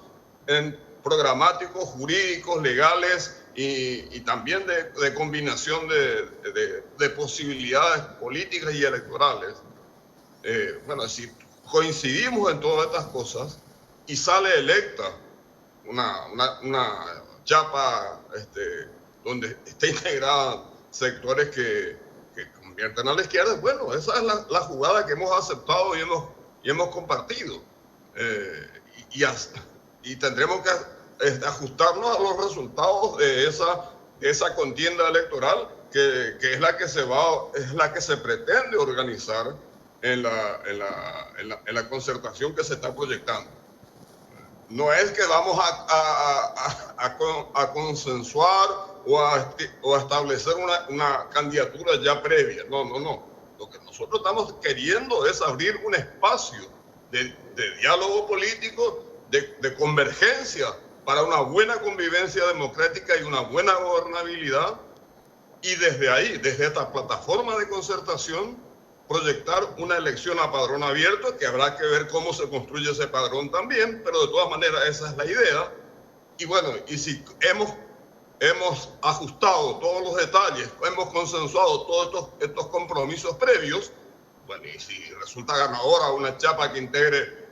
programáticos, jurídicos, legales y también de combinación de posibilidades políticas y electorales. Bueno, si coincidimos en todas estas cosas y sale electa una chapa donde está integrada sectores que convierten a la izquierda, bueno, esa es la jugada que hemos aceptado y hemos compartido. Y tendremos que ajustarnos a los resultados de esa contienda electoral que es la que se pretende organizar en la concertación que se está proyectando. No es que vamos a consensuar o a establecer una candidatura ya previa. No. Lo que nosotros estamos queriendo es abrir un espacio de diálogo político, de convergencia para una buena convivencia democrática y una buena gobernabilidad. Y desde ahí, desde esta plataforma de concertación, proyectar una elección a padrón abierto, que habrá que ver cómo se construye ese padrón también, pero de todas maneras esa es la idea. Y bueno, y si hemos ajustado todos los detalles, hemos consensuado todos estos compromisos previos, bueno, y si resulta ganadora una chapa que integre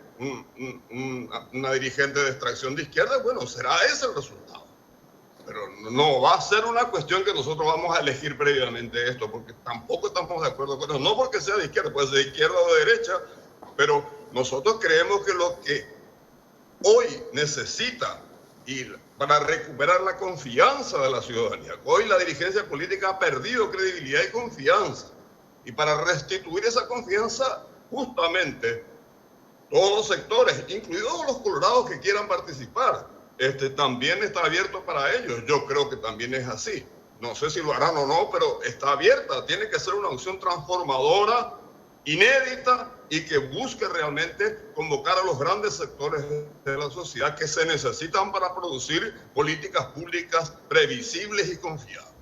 una dirigente de extracción de izquierda, bueno, será ese el resultado. Pero no va a ser una cuestión que nosotros vamos a elegir previamente esto, porque tampoco estamos de acuerdo con eso. No porque sea de izquierda, puede ser de izquierda o de derecha, pero nosotros creemos que lo que hoy necesita ir para recuperar la confianza de la ciudadanía, hoy la dirigencia política ha perdido credibilidad y confianza, y para restituir esa confianza, justamente todos los sectores, incluidos los colorados que quieran participar, también está abierto para ellos. Yo creo que también es así. No sé si lo harán o no, pero está abierta. Tiene que ser una opción transformadora, inédita y que busque realmente convocar a los grandes sectores de la sociedad que se necesitan para producir políticas públicas previsibles y confiables.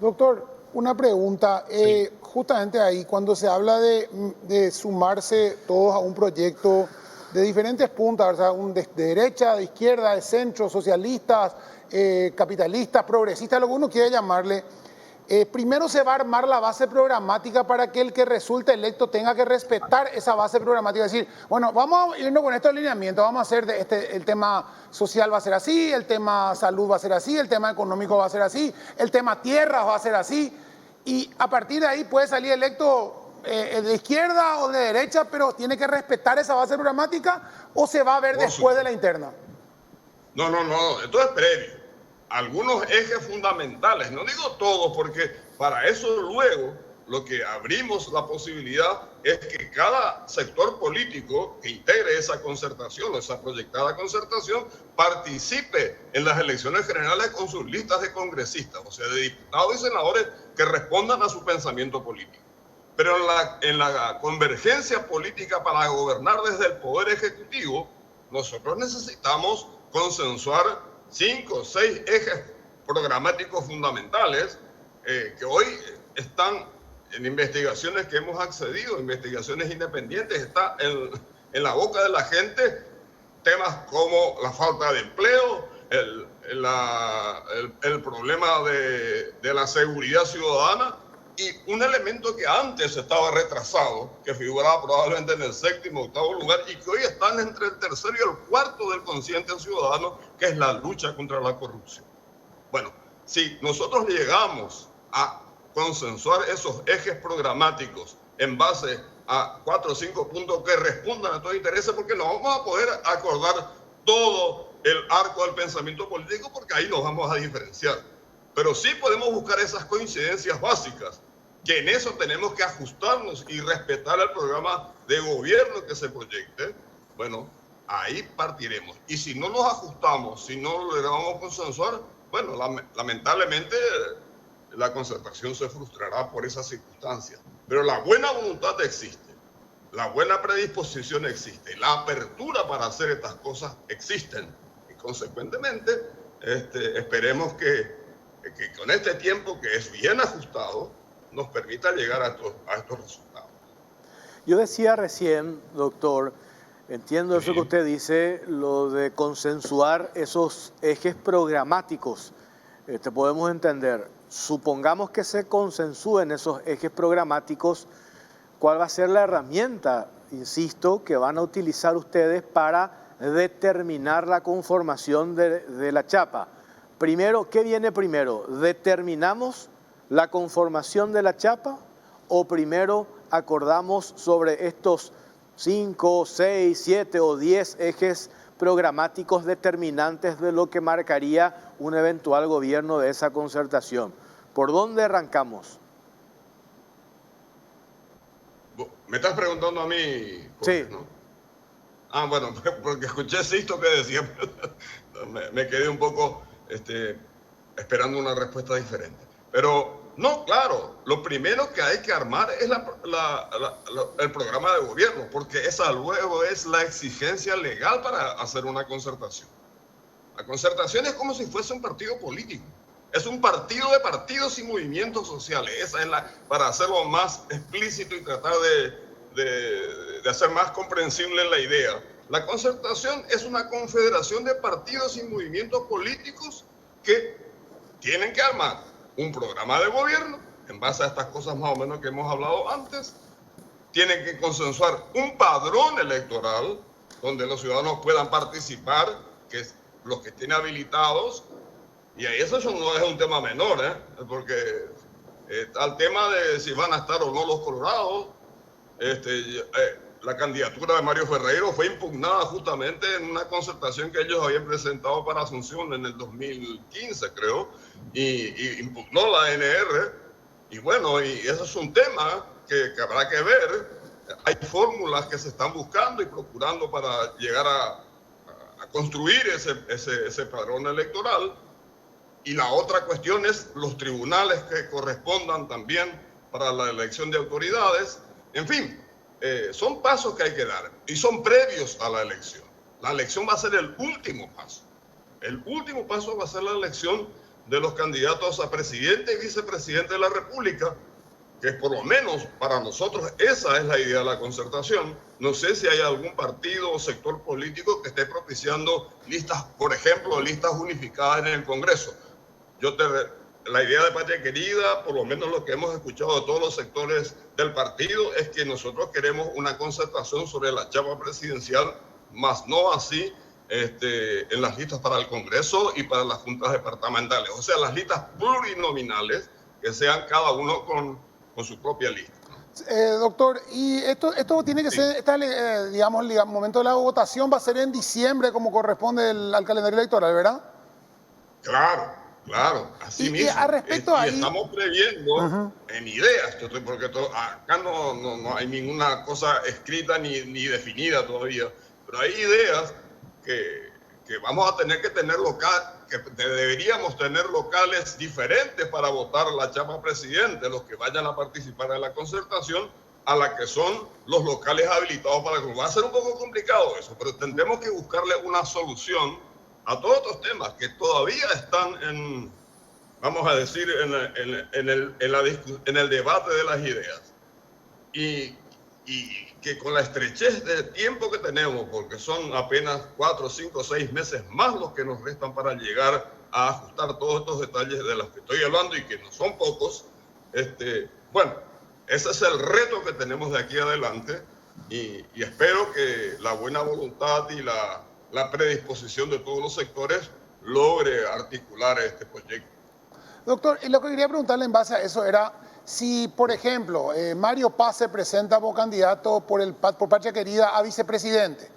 Doctor, una pregunta. Sí. Justamente ahí, cuando se habla de sumarse todos a un proyecto de diferentes puntas, ¿verdad? De derecha, de izquierda, de centro, socialistas, capitalistas, progresistas, lo que uno quiera llamarle. Primero se va a armar la base programática para que el que resulte electo tenga que respetar esa base programática. Es decir, bueno, vamos a irnos con estos lineamientos, vamos a hacer el tema social va a ser así, el tema salud va a ser así, el tema económico va a ser así, el tema tierras va a ser así, y a partir de ahí puede salir electo de izquierda o de derecha, pero tiene que respetar esa base programática, o se va a ver después de la interna. No, esto es previo. Algunos ejes fundamentales, no digo todos, porque para eso luego lo que abrimos la posibilidad es que cada sector político que integre esa concertación, esa proyectada concertación, participe en las elecciones generales con sus listas de congresistas, o sea, de diputados y senadores que respondan a su pensamiento político. Pero en la convergencia política para gobernar desde el Poder Ejecutivo, nosotros necesitamos consensuar 5 o 6 ejes programáticos fundamentales que hoy están en investigaciones que hemos accedido, investigaciones independientes, está en la boca de la gente, temas como la falta de empleo, el problema de la seguridad ciudadana, y un elemento que antes estaba retrasado, que figuraba probablemente en el 7º o 8º lugar y que hoy están entre el 3º y el 4º del consciente ciudadano, que es la lucha contra la corrupción. Bueno, si nosotros llegamos a consensuar esos ejes programáticos en base a 4 o 5 puntos que respondan a todos los intereses, porque no vamos a poder acordar todo el arco del pensamiento político, porque ahí nos vamos a diferenciar. Pero sí podemos buscar esas coincidencias básicas, que en eso tenemos que ajustarnos y respetar el programa de gobierno que se proyecte. Bueno, ahí partiremos. Y si no nos ajustamos, si no logramos consensuar, bueno, lamentablemente la concertación se frustrará por esas circunstancias. Pero la buena voluntad existe, la buena predisposición existe, la apertura para hacer estas cosas existen. Y consecuentemente, esperemos que con este tiempo que es bien ajustado, nos permita llegar a estos resultados. Yo decía recién, doctor, entiendo eso Sí. que usted dice, lo de consensuar esos ejes programáticos. Podemos entender, supongamos que se consensúen esos ejes programáticos, ¿cuál va a ser la herramienta, insisto, que van a utilizar ustedes para determinar la conformación de la chapa? Primero, ¿qué viene primero? ¿Determinamos la conformación de la chapa o primero acordamos sobre estos 5, 6, 7 o 10 ejes programáticos determinantes de lo que marcaría un eventual gobierno de esa concertación? ¿Por dónde arrancamos? ¿Me estás preguntando a mí, Jorge, Sí. no? Ah, bueno, porque escuché Sisto que decía, me quedé un poco esperando una respuesta diferente. Pero no, claro, lo primero que hay que armar es el programa de gobierno, porque esa luego es la exigencia legal para hacer una concertación. La concertación es como si fuese un partido político. Es un partido de partidos y movimientos sociales. Esa es para hacerlo más explícito y tratar de hacer más comprensible la idea. La concertación es una confederación de partidos y movimientos políticos que tienen que armar un programa de gobierno en base a estas cosas más o menos que hemos hablado antes. Tienen que consensuar un padrón electoral donde los ciudadanos puedan participar, que es los que estén habilitados. Y ahí eso no es un tema menor, porque al tema de si van a estar o no los colorados, la candidatura de Mario Ferreiro fue impugnada justamente en una concertación que ellos habían presentado para Asunción en el 2015, creo, y impugnó la ANR. Y bueno, y eso es un tema que habrá que ver. Hay fórmulas que se están buscando y procurando para llegar a construir ese padrón electoral. Y la otra cuestión es los tribunales que correspondan también para la elección de autoridades. En fin, son pasos que hay que dar y son previos a la elección. La elección va a ser el último paso. El último paso va a ser la elección de los candidatos a presidente y vicepresidente de la República, que por lo menos para nosotros esa es la idea de la concertación. No sé si hay algún partido o sector político que esté propiciando listas, por ejemplo, listas unificadas en el Congreso. La idea de Patria Querida, por lo menos lo que hemos escuchado de todos los sectores del partido, es que nosotros queremos una concertación sobre la chapa presidencial, más no así en las listas para el Congreso y para las juntas departamentales. O sea, las listas plurinominales, que sean cada uno con su propia lista. Doctor, y esto tiene que ser, digamos, el momento de la votación va a ser en diciembre, como corresponde al calendario electoral, ¿verdad? Claro, así mismo. Y a respecto a ahí, estamos previendo en ideas, porque acá no hay ninguna cosa escrita ni definida todavía, pero hay ideas que vamos a tener que tener que deberíamos tener locales diferentes para votar la chapa presidente, los que vayan a participar en la concertación, a la que son los locales habilitados para que va a ser un poco complicado eso, pero tendremos que buscarle una solución a todos estos temas que todavía están vamos a decir, en el debate de las ideas. Y que con la estrechez de tiempo que tenemos, porque son apenas 4, 5, 6 meses más los que nos restan para llegar a ajustar todos estos detalles de los que estoy hablando y que no son pocos, bueno, ese es el reto que tenemos de aquí adelante y espero que la buena voluntad y la predisposición de todos los sectores logre articular este proyecto. Doctor, y lo que quería preguntarle en base a eso era si, por ejemplo, Mario Paz se presenta como candidato por Patria Querida a vicepresidente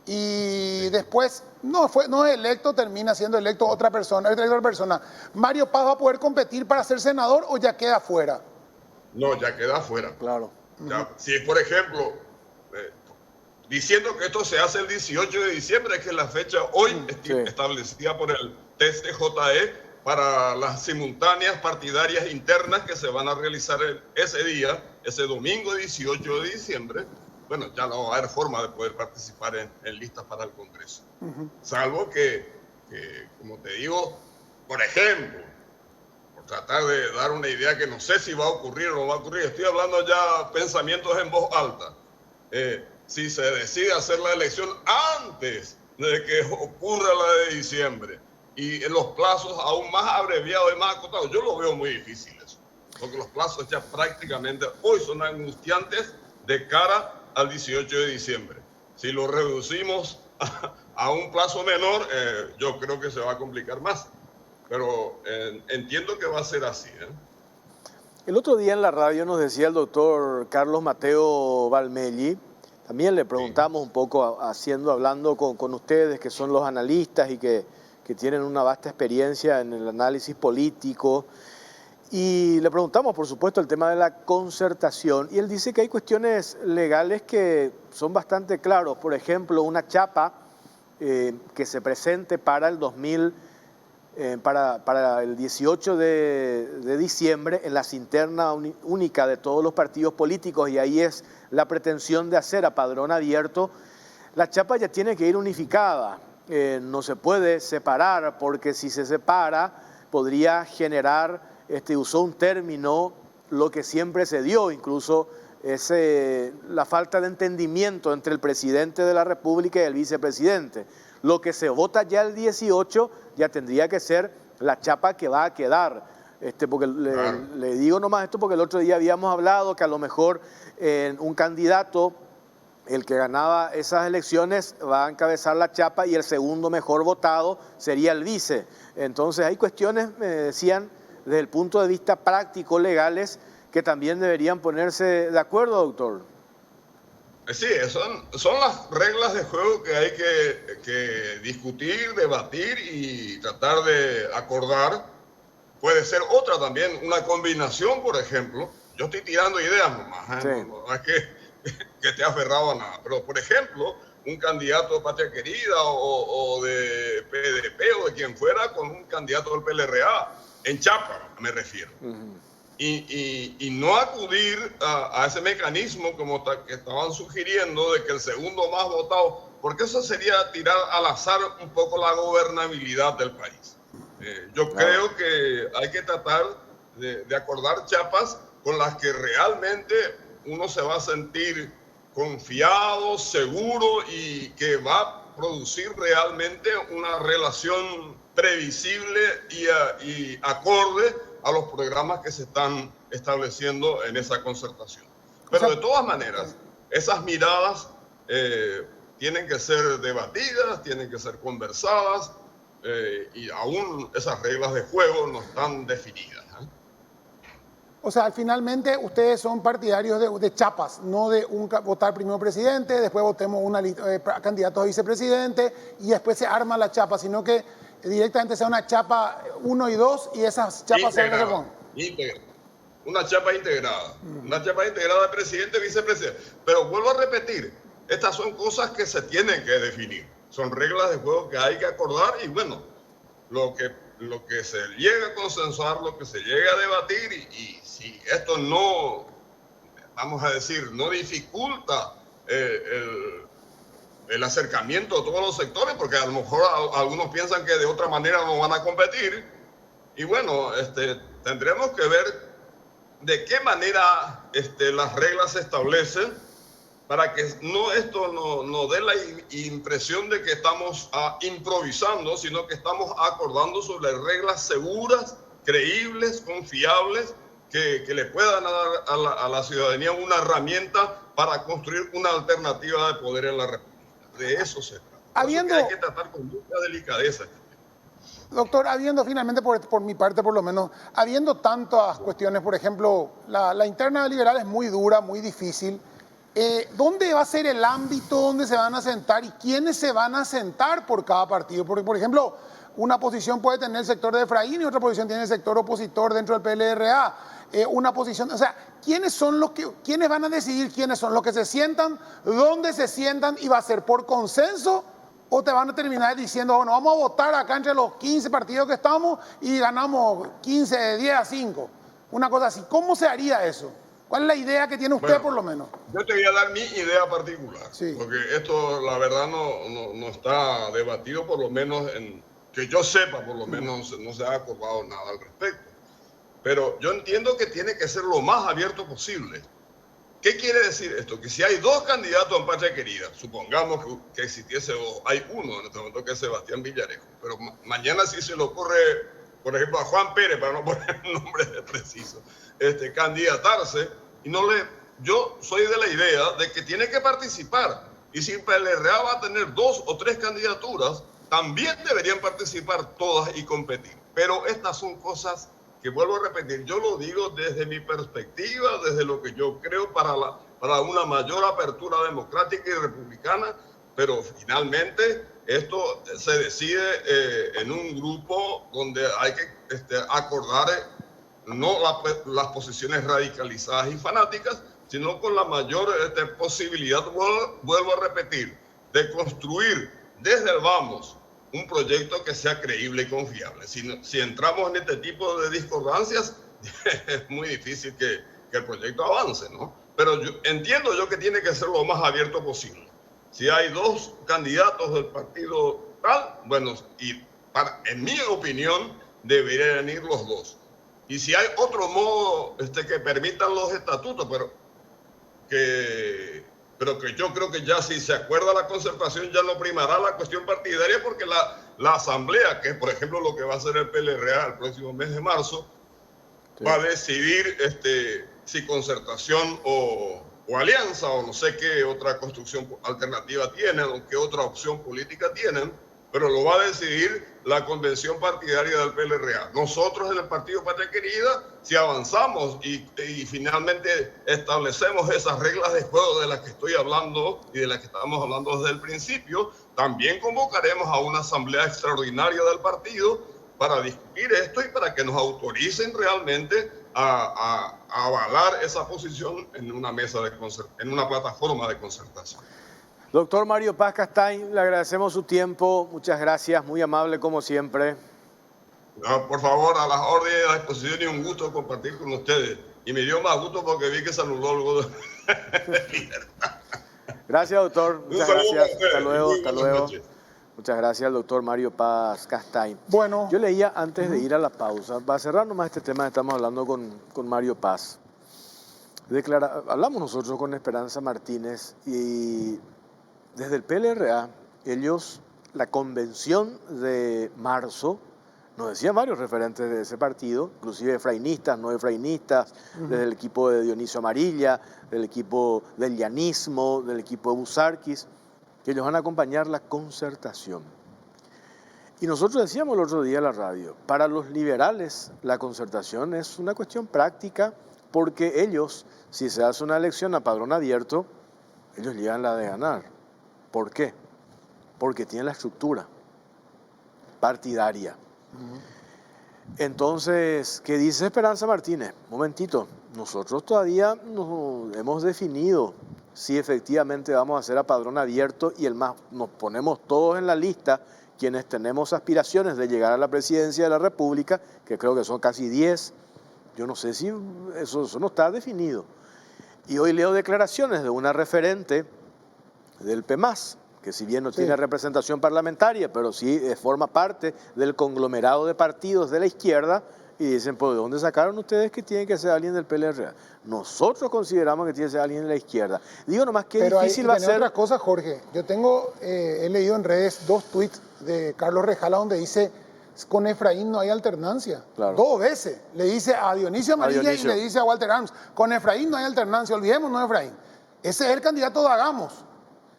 y después no es electo, termina siendo electo otra persona. ¿Mario Paz va a poder competir para ser senador o ya queda fuera? No, ya queda fuera. Claro. Ya, si, por ejemplo, diciendo que esto se hace el 18 de diciembre, que es la fecha hoy establecida por el TCJE, para las simultáneas partidarias internas que se van a realizar ese día, ese domingo 18 de diciembre, bueno, ya no va a haber forma de poder participar en listas para el Congreso. Salvo que, como te digo, por ejemplo, por tratar de dar una idea que no sé si va a ocurrir o no va a ocurrir, estoy hablando ya pensamientos en voz alta. Si se decide hacer la elección antes de que ocurra la de diciembre, y en los plazos aún más abreviados y más acotados, yo lo veo muy difícil eso, porque los plazos ya prácticamente hoy son angustiantes de cara al 18 de diciembre. Si lo reducimos a un plazo menor, yo creo que se va a complicar más, pero entiendo que va a ser así. El otro día en la radio nos decía el doctor Carlos Mateo Valmelli, también le preguntamos un poco, hablando con ustedes, que son los analistas y que tienen una vasta experiencia en el análisis político, y le preguntamos, por supuesto, el tema de la concertación, y él dice que hay cuestiones legales que son bastante claros. Por ejemplo, una chapa que se presente para el 18 de diciembre en la interna única de todos los partidos políticos, y ahí es la pretensión de hacer a padrón abierto. La chapa ya tiene que ir unificada. No se puede separar, porque si se separa podría generar, usó un término, lo que siempre se dio, incluso la falta de entendimiento entre el presidente de la República y el vicepresidente. Lo que se vota ya el 18 ya tendría que ser la chapa que va a quedar. Porque le digo nomás esto porque el otro día habíamos hablado que a lo mejor un candidato, el que ganaba esas elecciones, va a encabezar la chapa y el segundo mejor votado sería el vice. Entonces hay cuestiones, me decían, desde el punto de vista práctico, legales, que también deberían ponerse de acuerdo, doctor. Sí, son las reglas de juego que hay que discutir, debatir y tratar de acordar. Puede ser otra también, una combinación, por ejemplo. Yo estoy tirando ideas nomás, Sí. No es que esté aferrado a nada. Pero, por ejemplo, un candidato de Patria Querida o de PDP o de quien fuera con un candidato del PLRA, en Chapa me refiero. Y no acudir a ese mecanismo como que estaban sugiriendo de que el segundo más votado, porque eso sería tirar al azar un poco la gobernabilidad del país. Yo creo que hay que tratar de acordar chapas con las que realmente uno se va a sentir confiado, seguro y que va a producir realmente una relación previsible y acorde a los programas que se están estableciendo en esa concertación. Pero de todas maneras, esas miradas tienen que ser debatidas, tienen que ser conversadas, y aún esas reglas de juego no están definidas. O sea, finalmente ustedes son partidarios de chapas, no de votar primero presidente, después votemos una candidatos a vicepresidente y después se arma la chapa, sino que directamente sea una chapa 1 y 2 y esas chapas sean las que pongan. Una chapa integrada. Una chapa integrada de presidente y vicepresidente. Pero vuelvo a repetir, estas son cosas que se tienen que definir. Son reglas de juego que hay que acordar y bueno, lo que se llega a consensuar, lo que se llega a debatir y si esto no, vamos a decir, no dificulta el acercamiento de todos los sectores, porque a lo mejor algunos piensan que de otra manera no van a competir, y bueno, tendremos que ver de qué manera las reglas se establecen para que esto no dé la impresión de que estamos improvisando, sino que estamos acordando sobre reglas seguras, creíbles, confiables, que le puedan dar a la ciudadanía una herramienta para construir una alternativa de poder en la República. De eso se trata. Hay que tratar con mucha delicadeza este tema. Doctor, habiendo finalmente, por mi parte por lo menos, habiendo tantas cuestiones, por ejemplo, la interna liberal es muy dura, muy difícil. ¿Dónde va a ser el ámbito donde se van a sentar y quiénes se van a sentar por cada partido? Porque, por ejemplo, una posición puede tener el sector de Efraín y otra posición tiene el sector opositor dentro del PLRA. Una posición, o sea, ¿quiénes van a decidir quiénes son los que se sientan, dónde se sientan y va a ser por consenso? ¿O te van a terminar diciendo, bueno, vamos a votar acá entre los 15 partidos que estamos y ganamos 15, 10 a 5? Una cosa así. ¿Cómo se haría eso? ¿Cuál es la idea que tiene usted, Bueno, por lo menos? Yo te voy a dar mi idea particular, Sí. porque esto, la verdad, no está debatido, por lo menos, que yo sepa, por lo menos, no se ha acordado nada al respecto. Pero yo entiendo que tiene que ser lo más abierto posible. ¿Qué quiere decir esto? Que si hay dos candidatos en Patria Querida, supongamos que existiese, o hay uno en este momento que es Sebastián Villarejo, pero mañana si se le ocurre, por ejemplo, a Juan Pérez, para no poner un nombre preciso, candidatarse, yo soy de la idea de que tiene que participar. Y si PLRA va a tener 2 o 3 candidaturas, también deberían participar todas y competir. Pero estas son cosas que, vuelvo a repetir, yo lo digo desde mi perspectiva, desde lo que yo creo para una mayor apertura democrática y republicana, pero finalmente esto se decide en un grupo donde hay que acordar no las posiciones radicalizadas y fanáticas, sino con la mayor posibilidad, vuelvo a repetir, de construir desde el vamos un proyecto que sea creíble y confiable. Si entramos en este tipo de discordancias, es muy difícil que el proyecto avance, ¿no? Pero entiendo yo que tiene que ser lo más abierto posible. Si hay 2 candidatos del partido tal, bueno, en mi opinión, deberían ir los 2. Y si hay otro modo que permitan los estatutos, pero que yo creo que ya si se acuerda la concertación ya no primará la cuestión partidaria, porque la asamblea, que es por ejemplo lo que va a hacer el PLRA el próximo mes de marzo, sí, va a decidir si concertación o alianza o no sé qué otra construcción alternativa tienen o qué otra opción política tienen, pero lo va a decidir la convención partidaria del PLRA. Nosotros en el Partido Patria Querida, si avanzamos y finalmente establecemos esas reglas de juego de las que estoy hablando y de las que estábamos hablando desde el principio, también convocaremos a una asamblea extraordinaria del partido para discutir esto y para que nos autoricen realmente a avalar esa posición en una mesa en una plataforma de concertación. Doctor Mario Paz Castaing, le agradecemos su tiempo, muchas gracias, muy amable como siempre. No, por favor, a las órdenes, a la disposición y un gusto compartir con ustedes. Y me dio más gusto porque vi que se anuló algo de libertad. Gracias, doctor. Muchas gracias. Hasta luego, hasta luego. Muchas gracias al doctor Mario Paz Castaing. Bueno. Yo leía antes de ir a la pausa, para cerrar nomás este tema que estamos hablando con Mario Paz. Hablamos nosotros con Esperanza Martínez y desde el PLRA, la convención de marzo, nos decían varios referentes de ese partido, inclusive efrainistas, no efrainistas, desde el equipo de Dionisio Amarilla, del equipo del llanismo, del equipo de Busarquis, que ellos van a acompañar la concertación. Y nosotros decíamos el otro día en la radio, para los liberales la concertación es una cuestión práctica, porque ellos, si se hace una elección a padrón abierto, ellos llegan la de ganar. ¿Por qué? Porque tienen la estructura partidaria. Entonces, ¿qué dice Esperanza Martínez? Momentito, nosotros todavía no hemos definido si efectivamente vamos a hacer a padrón abierto y nos ponemos todos en la lista, quienes tenemos aspiraciones de llegar a la presidencia de la República, que creo que son casi 10. Yo no sé si eso no está definido. Y hoy leo declaraciones de una referente del PEMAS, que si bien no tiene representación parlamentaria, pero sí forma parte del conglomerado de partidos de la izquierda, y dicen, pues, ¿de dónde sacaron ustedes que tiene que ser alguien del PLRA? Nosotros consideramos que tiene que ser alguien de la izquierda. Digo nomás que difícil va a ser. Otra cosa, Jorge, yo he leído en redes 2 tweets de Carlos Rejala donde dice, con Efraín no hay alternancia. Claro. 2 veces. Le dice a Dionisio Amarilla y le dice a Walter Arms, con Efraín no hay alternancia, olvidémonos de Efraín. Ese es el candidato de Hagamos.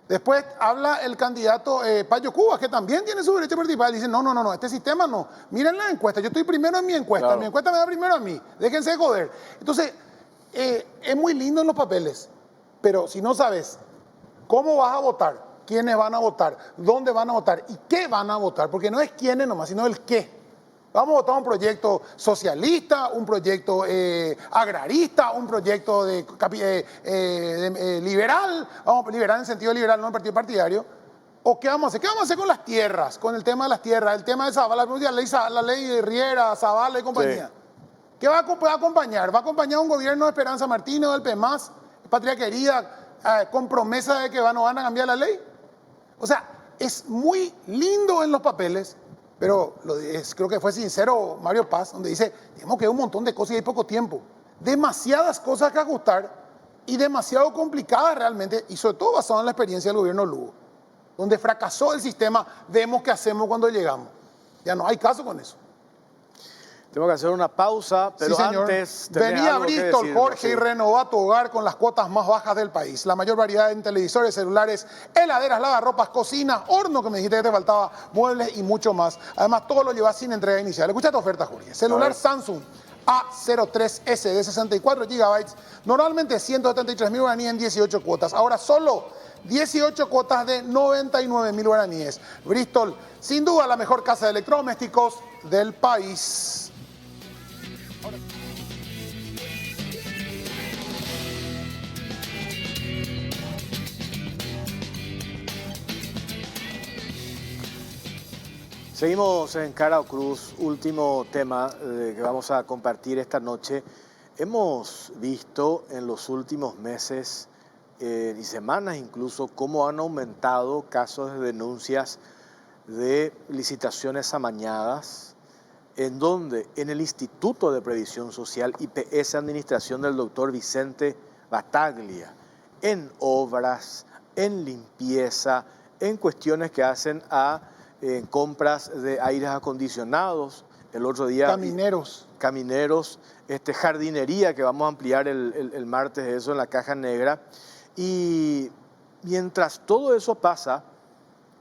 Después habla el candidato Payo Cubas, que también tiene su derecho a participar. Dice, no, este sistema no. Miren la encuesta, yo estoy primero en mi encuesta. Claro. Mi encuesta me da primero a mí. Déjense de joder. Entonces, es muy lindo en los papeles, pero si no sabes cómo vas a votar, quiénes van a votar, dónde van a votar y qué van a votar, porque no es quiénes nomás, sino el qué. Vamos a votar un proyecto socialista, un proyecto agrarista, un proyecto liberal, liberal en sentido liberal, no en partido partidario. ¿O qué vamos a hacer? ¿Qué vamos a hacer con las tierras? Con el tema de las tierras, el tema de Zavala, la ley de Riera, Zavala y compañía. Sí. ¿Qué va a acompañar? ¿Va a acompañar un gobierno de Esperanza Martínez o del PEMAS, Patria Querida, con promesa de que no van a cambiar la ley? O sea, es muy lindo en los papeles, pero creo que fue sincero Mario Paz, donde dice, tenemos que ver un montón de cosas y hay poco tiempo. Demasiadas cosas que ajustar y demasiado complicadas realmente, y sobre todo basado en la experiencia del gobierno Lugo, donde fracasó el sistema, vemos qué hacemos cuando llegamos. Ya no hay caso con eso. Tengo que hacer una pausa, pero Sí, señor. antes... tenés Venía a algo que Bristol, decirnos, Jorge, sí. y renová tu hogar con las cuotas más bajas del país. La mayor variedad en televisores, celulares, heladeras, lavarropas, cocina, horno, que me dijiste que te faltaba, muebles y mucho más. Además, todo lo llevas sin entrega inicial. Escucha tu oferta, Jorge. Celular Samsung A03S de 64 GB, normalmente 173.000 guaraníes en 18 cuotas. Ahora solo 18 cuotas de 99.000 guaraníes. Bristol, sin duda la mejor casa de electrodomésticos del país. Seguimos en Cara o Cruz, último tema que vamos a compartir esta noche. Hemos visto en los últimos meses y semanas incluso cómo han aumentado casos de denuncias de licitaciones amañadas, en donde en el Instituto de Previsión Social, IPS Administración del doctor Vicente Bataglia, en obras, en limpieza, en cuestiones que hacen en compras de aires acondicionados, el otro día... Camineros, jardinería, que vamos a ampliar el martes eso en la caja negra. Y mientras todo eso pasa,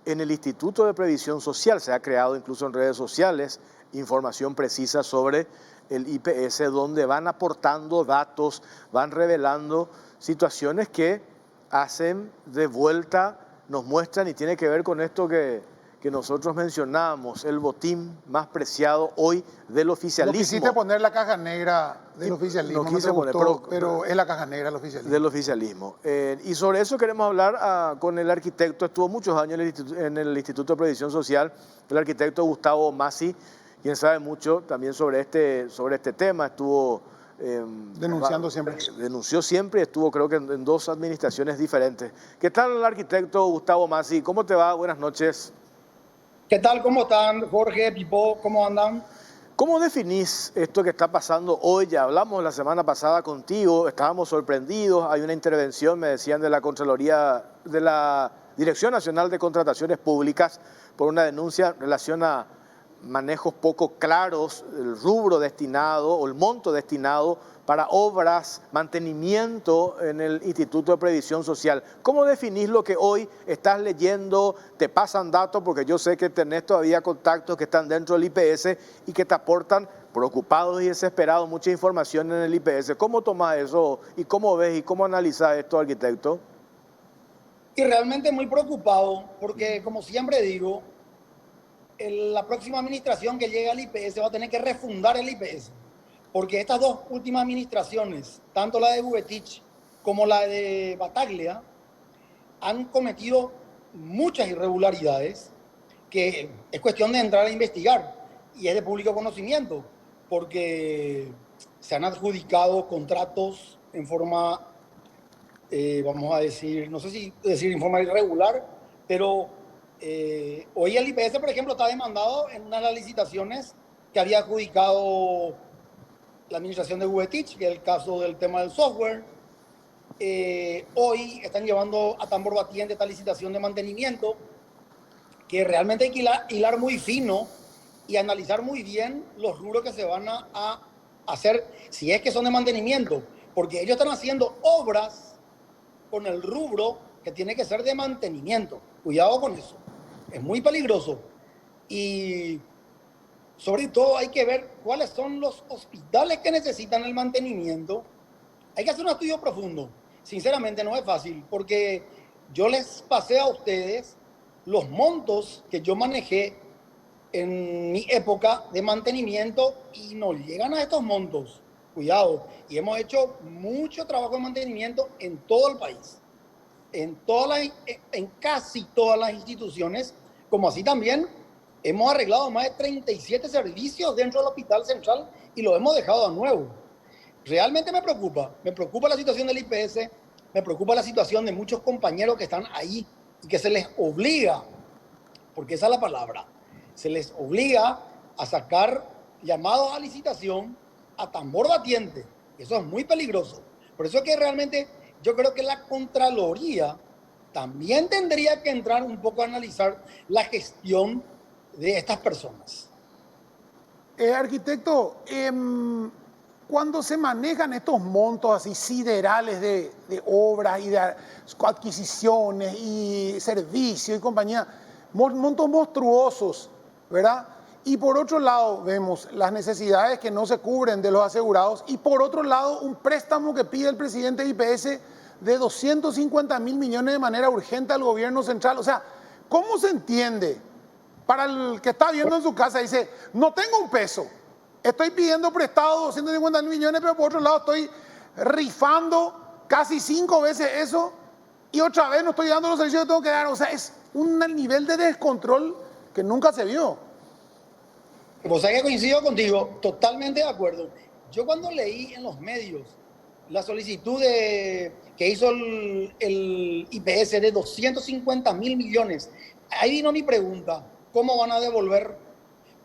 en el Instituto de Previsión Social se ha creado incluso en redes sociales información precisa sobre el IPS, donde van aportando datos, van revelando situaciones que hacen de vuelta, nos muestran, y tiene que ver con esto que nosotros mencionábamos, el botín más preciado hoy del oficialismo. No quisiste poner la caja negra del oficialismo, no quise te poner, gustó, pero es la caja negra del oficialismo. Del oficialismo. Y sobre eso queremos hablar con el arquitecto, estuvo muchos años en el Instituto de Previsión Social, el arquitecto Gustavo Masi, quien sabe mucho también sobre este tema, estuvo... denunciando siempre. Denunció siempre y estuvo creo que en dos administraciones diferentes. ¿Qué tal el arquitecto Gustavo Masi? ¿Cómo te va? Buenas noches. ¿Qué tal? ¿Cómo están? Jorge, Pipo, ¿cómo andan? ¿Cómo definís esto que está pasando hoy? Ya hablamos la semana pasada contigo, estábamos sorprendidos, hay una intervención, me decían, de la Contraloría, de la Dirección Nacional de Contrataciones Públicas por una denuncia en relación a manejos poco claros, el rubro destinado o el monto destinado para obras, mantenimiento en el Instituto de Previsión Social. ¿Cómo definís lo que hoy estás leyendo? ¿Te pasan datos? Porque yo sé que tenés todavía contactos que están dentro del IPS y que te aportan, preocupados y desesperados, mucha información en el IPS. ¿Cómo tomás eso y cómo ves y cómo analizás esto, arquitecto? Y realmente muy preocupado porque, como siempre digo, la próxima administración que llegue al IPS va a tener que refundar el IPS. Porque estas dos últimas administraciones, tanto la de Buvetich como la de Bataglia, han cometido muchas irregularidades que es cuestión de entrar a investigar y es de público conocimiento, porque se han adjudicado contratos en forma, vamos a decir, no sé si decir en forma irregular, pero hoy el IPS, por ejemplo, está demandado en una de las licitaciones que había adjudicado la administración de Buvetich, que es el caso del tema del software. Hoy están llevando a tambor batiente esta licitación de mantenimiento, que realmente hay que hilar muy fino y analizar muy bien los rubros que se van a hacer, si es que son de mantenimiento, porque ellos están haciendo obras con el rubro que tiene que ser de mantenimiento. Cuidado con eso. Es muy peligroso. Y sobre todo hay que ver cuáles son los hospitales que necesitan el mantenimiento. Hay que hacer un estudio profundo. Sinceramente no es fácil, porque yo les pasé a ustedes los montos que yo manejé en mi época de mantenimiento y no llegan a estos montos. Cuidado. Y hemos hecho mucho trabajo de mantenimiento en todo el país, en casi todas las instituciones, como así también hemos arreglado más de 37 servicios dentro del Hospital Central y lo hemos dejado a nuevo. Realmente me preocupa la situación del IPS, me preocupa la situación de muchos compañeros que están ahí y que se les obliga, porque esa es la palabra, se les obliga a sacar llamados a licitación a tambor batiente. Eso es muy peligroso. Por eso es que realmente yo creo que la Contraloría también tendría que entrar un poco a analizar la gestión de estas personas. Arquitecto, cuando se manejan estos montos así siderales de obras y de adquisiciones y servicios y compañía, montos monstruosos, ¿verdad? Y por otro lado vemos las necesidades que no se cubren de los asegurados y por otro lado un préstamo que pide el presidente de IPS de 250.000 millones de manera urgente al gobierno central. O sea, ¿cómo se entiende? Para el que está viendo en su casa, dice, no tengo un peso, estoy pidiendo prestado 250.000 millones, pero por otro lado estoy rifando casi 5 veces eso y otra vez no estoy dando los servicios que tengo que dar. O sea, es un nivel de descontrol que nunca se vio. Vos sabés que coincido contigo, totalmente de acuerdo. Yo cuando leí en los medios la solicitud que hizo el IPS de 250.000 millones, ahí vino mi pregunta, ¿cómo van a devolver?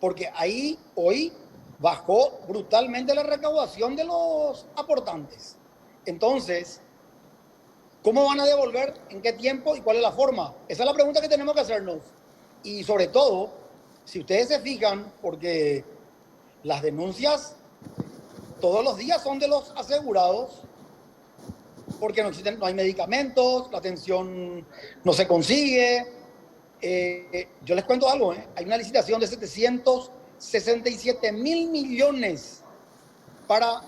Porque ahí hoy bajó brutalmente la recaudación de los aportantes. Entonces, ¿cómo van a devolver? ¿En qué tiempo? ¿Y cuál es la forma? Esa es la pregunta que tenemos que hacernos. Y sobre todo, si ustedes se fijan, porque las denuncias todos los días son de los asegurados, porque no hay medicamentos, la atención no se consigue. Yo les cuento algo, hay una licitación de 767.000 millones para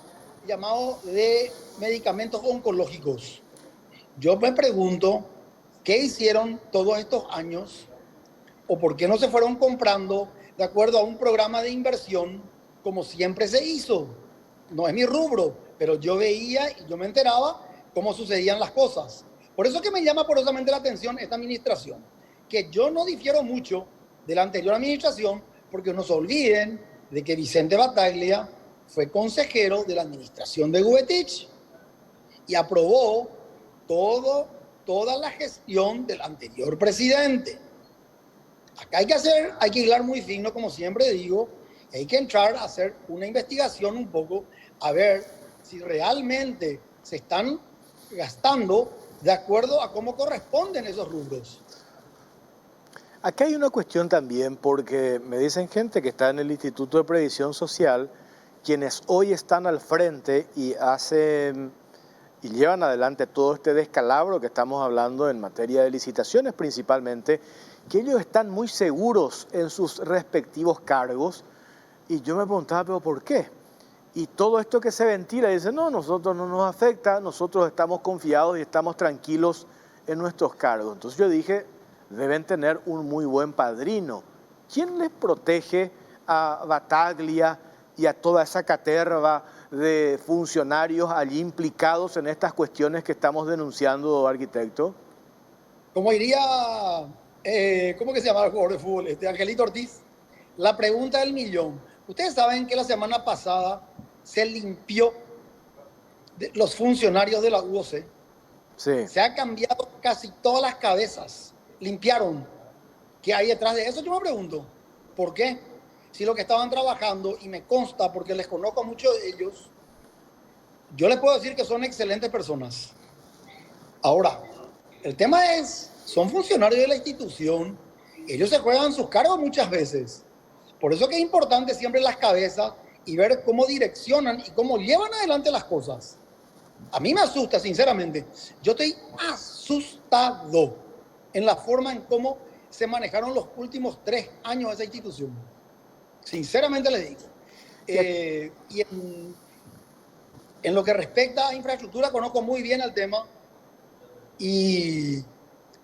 llamado de medicamentos oncológicos. Yo me pregunto, ¿qué hicieron todos estos años? ¿O por qué no se fueron comprando de acuerdo a un programa de inversión como siempre se hizo? No es mi rubro, pero yo veía y yo me enteraba cómo sucedían las cosas. Por eso que me llama poderosamente la atención esta administración, que yo no difiero mucho de la anterior administración, porque no se olviden de que Vicente Battaglia fue consejero de la administración de Gubetich y aprobó toda la gestión del anterior presidente. Acá hay que hilar muy fino, como siempre digo, hay que entrar a hacer una investigación un poco, a ver si realmente se están gastando de acuerdo a cómo corresponden esos rubros. Aquí hay una cuestión también, porque me dicen gente que está en el Instituto de Previsión Social, quienes hoy están al frente y hacen y llevan adelante todo este descalabro que estamos hablando en materia de licitaciones principalmente, que ellos están muy seguros en sus respectivos cargos. Y yo me preguntaba, ¿pero por qué? Y todo esto que se ventila, dicen, no, nosotros no nos afecta, nosotros estamos confiados y estamos tranquilos en nuestros cargos. Entonces yo dije, deben tener un muy buen padrino. ¿Quién les protege a Battaglia y a toda esa caterva de funcionarios allí implicados en estas cuestiones que estamos denunciando, arquitecto? Como diría, ¿cómo que se llama el jugador de fútbol? Angelito Ortiz, la pregunta del millón. Ustedes saben que la semana pasada se limpió de los funcionarios de la UOC. Sí. Se ha cambiado casi todas las cabezas. Limpiaron. ¿Qué hay detrás de eso? Yo me pregunto, ¿por qué? Si lo que estaban trabajando, y me consta porque les conozco a muchos de ellos, yo les puedo decir que son excelentes personas. Ahora, el tema es, son funcionarios de la institución, ellos se juegan sus cargos muchas veces. Por eso que es importante siempre las cabezas y ver cómo direccionan y cómo llevan adelante las cosas. A mí me asusta, sinceramente. Yo estoy asustado en la forma en cómo se manejaron los últimos 3 años de esa institución. Sinceramente le digo. Y en lo que respecta a infraestructura, conozco muy bien el tema y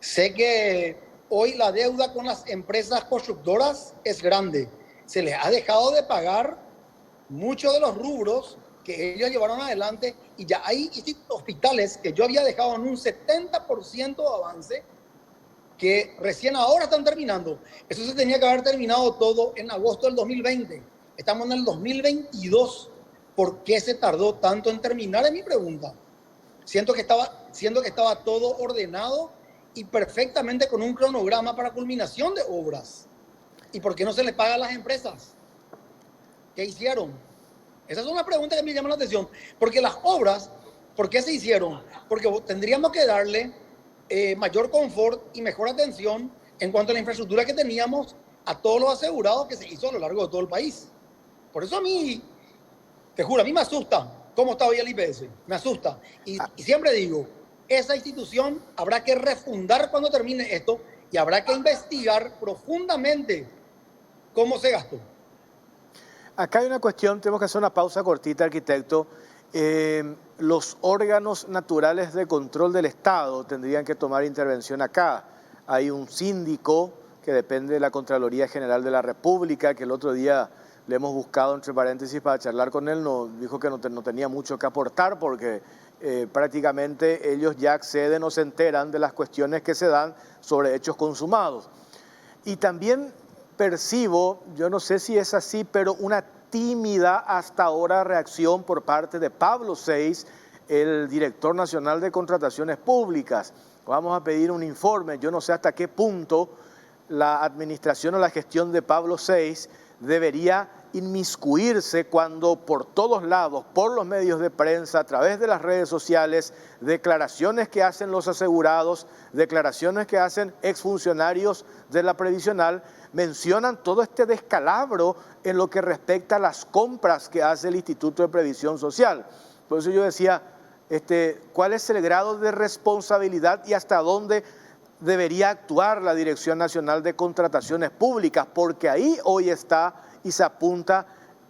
sé que hoy la deuda con las empresas constructoras es grande. Se les ha dejado de pagar muchos de los rubros que ellos llevaron adelante y ya hay hospitales que yo había dejado en un 70% de avance que recién ahora están terminando. Eso se tenía que haber terminado todo en agosto del 2020. Estamos en el 2022. ¿Por qué se tardó tanto en terminar? Es mi pregunta. Siento que estaba todo ordenado y perfectamente con un cronograma para culminación de obras. ¿Y por qué no se le paga a las empresas? ¿Qué hicieron? Esa es una pregunta que me llama la atención. Porque las obras, ¿por qué se hicieron? Porque tendríamos que darle mayor confort y mejor atención en cuanto a la infraestructura que teníamos a todos los asegurados que se hizo a lo largo de todo el país. Por eso a mí, te juro, a mí me asusta cómo está hoy el IPS. Me asusta. Y siempre digo, esa institución habrá que refundar cuando termine esto y habrá que investigar profundamente cómo se gastó. Acá hay una cuestión, tenemos que hacer una pausa cortita, arquitecto. Los órganos naturales de control del Estado tendrían que tomar intervención acá. Hay un síndico que depende de la Contraloría General de la República, que el otro día le hemos buscado, entre paréntesis, para charlar con él, dijo que no tenía mucho que aportar porque prácticamente ellos ya acceden o se enteran de las cuestiones que se dan sobre hechos consumados. Y también percibo, yo no sé si es así, pero una tímida hasta ahora reacción por parte de Pablo Seis, el director nacional de contrataciones públicas. Vamos a pedir un informe, yo no sé hasta qué punto la administración o la gestión de Pablo Seis debería inmiscuirse cuando por todos lados, por los medios de prensa, a través de las redes sociales, declaraciones que hacen los asegurados, declaraciones que hacen exfuncionarios de la previsional, mencionan todo este descalabro en lo que respecta a las compras que hace el Instituto de Previsión Social. Por eso yo decía, ¿cuál es el grado de responsabilidad y hasta dónde debería actuar la Dirección Nacional de Contrataciones Públicas? Porque ahí hoy está y se apunta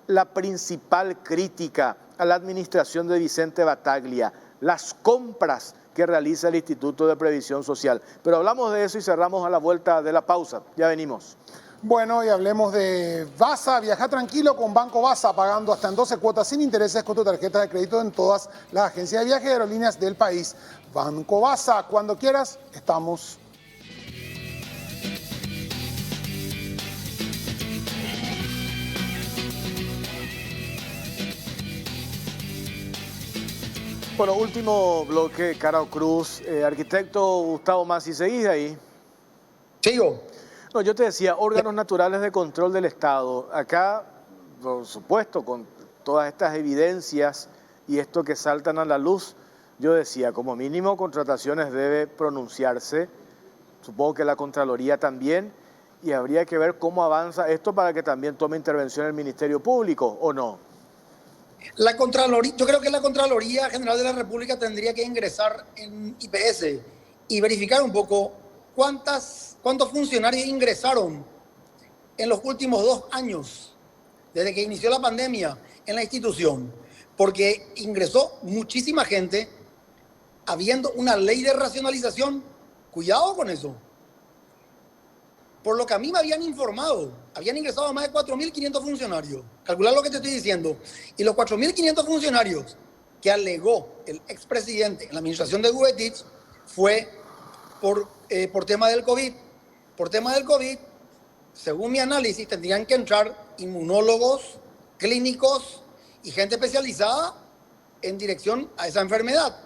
la principal crítica a la administración de Vicente Battaglia, las compras que realiza el Instituto de Previsión Social. Pero hablamos de eso y cerramos a la vuelta de la pausa. Ya venimos. Bueno, y hablemos de Vasa. Viaja tranquilo con Banco Vasa, pagando hasta en 12 cuotas sin intereses con tu tarjeta de crédito en todas las agencias de viaje y aerolíneas del país. Banco Vasa, cuando quieras, estamos. Bueno, último bloque, Caro Cruz. Arquitecto Gustavo Massi, ¿seguís ahí? Sigo. No, yo te decía, órganos naturales de control del Estado. Acá, por supuesto, con todas estas evidencias y esto que saltan a la luz, yo decía, como mínimo, Contrataciones debe pronunciarse. Supongo que la Contraloría también. Y habría que ver cómo avanza esto para que también tome intervención el Ministerio Público, ¿o no? La Contraloría, yo creo que la Contraloría General de la República tendría que ingresar en IPS y verificar un poco cuántos funcionarios ingresaron en los últimos 2 años, desde que inició la pandemia en la institución, porque ingresó muchísima gente habiendo una ley de racionalización. Cuidado con eso. Por lo que a mí me habían informado, habían ingresado más de 4.500 funcionarios. Calcular lo que te estoy diciendo. Y los 4.500 funcionarios que alegó el expresidente en la administración de Buetich fue por tema del COVID. Por tema del COVID, según mi análisis, tendrían que entrar inmunólogos, clínicos y gente especializada en dirección a esa enfermedad.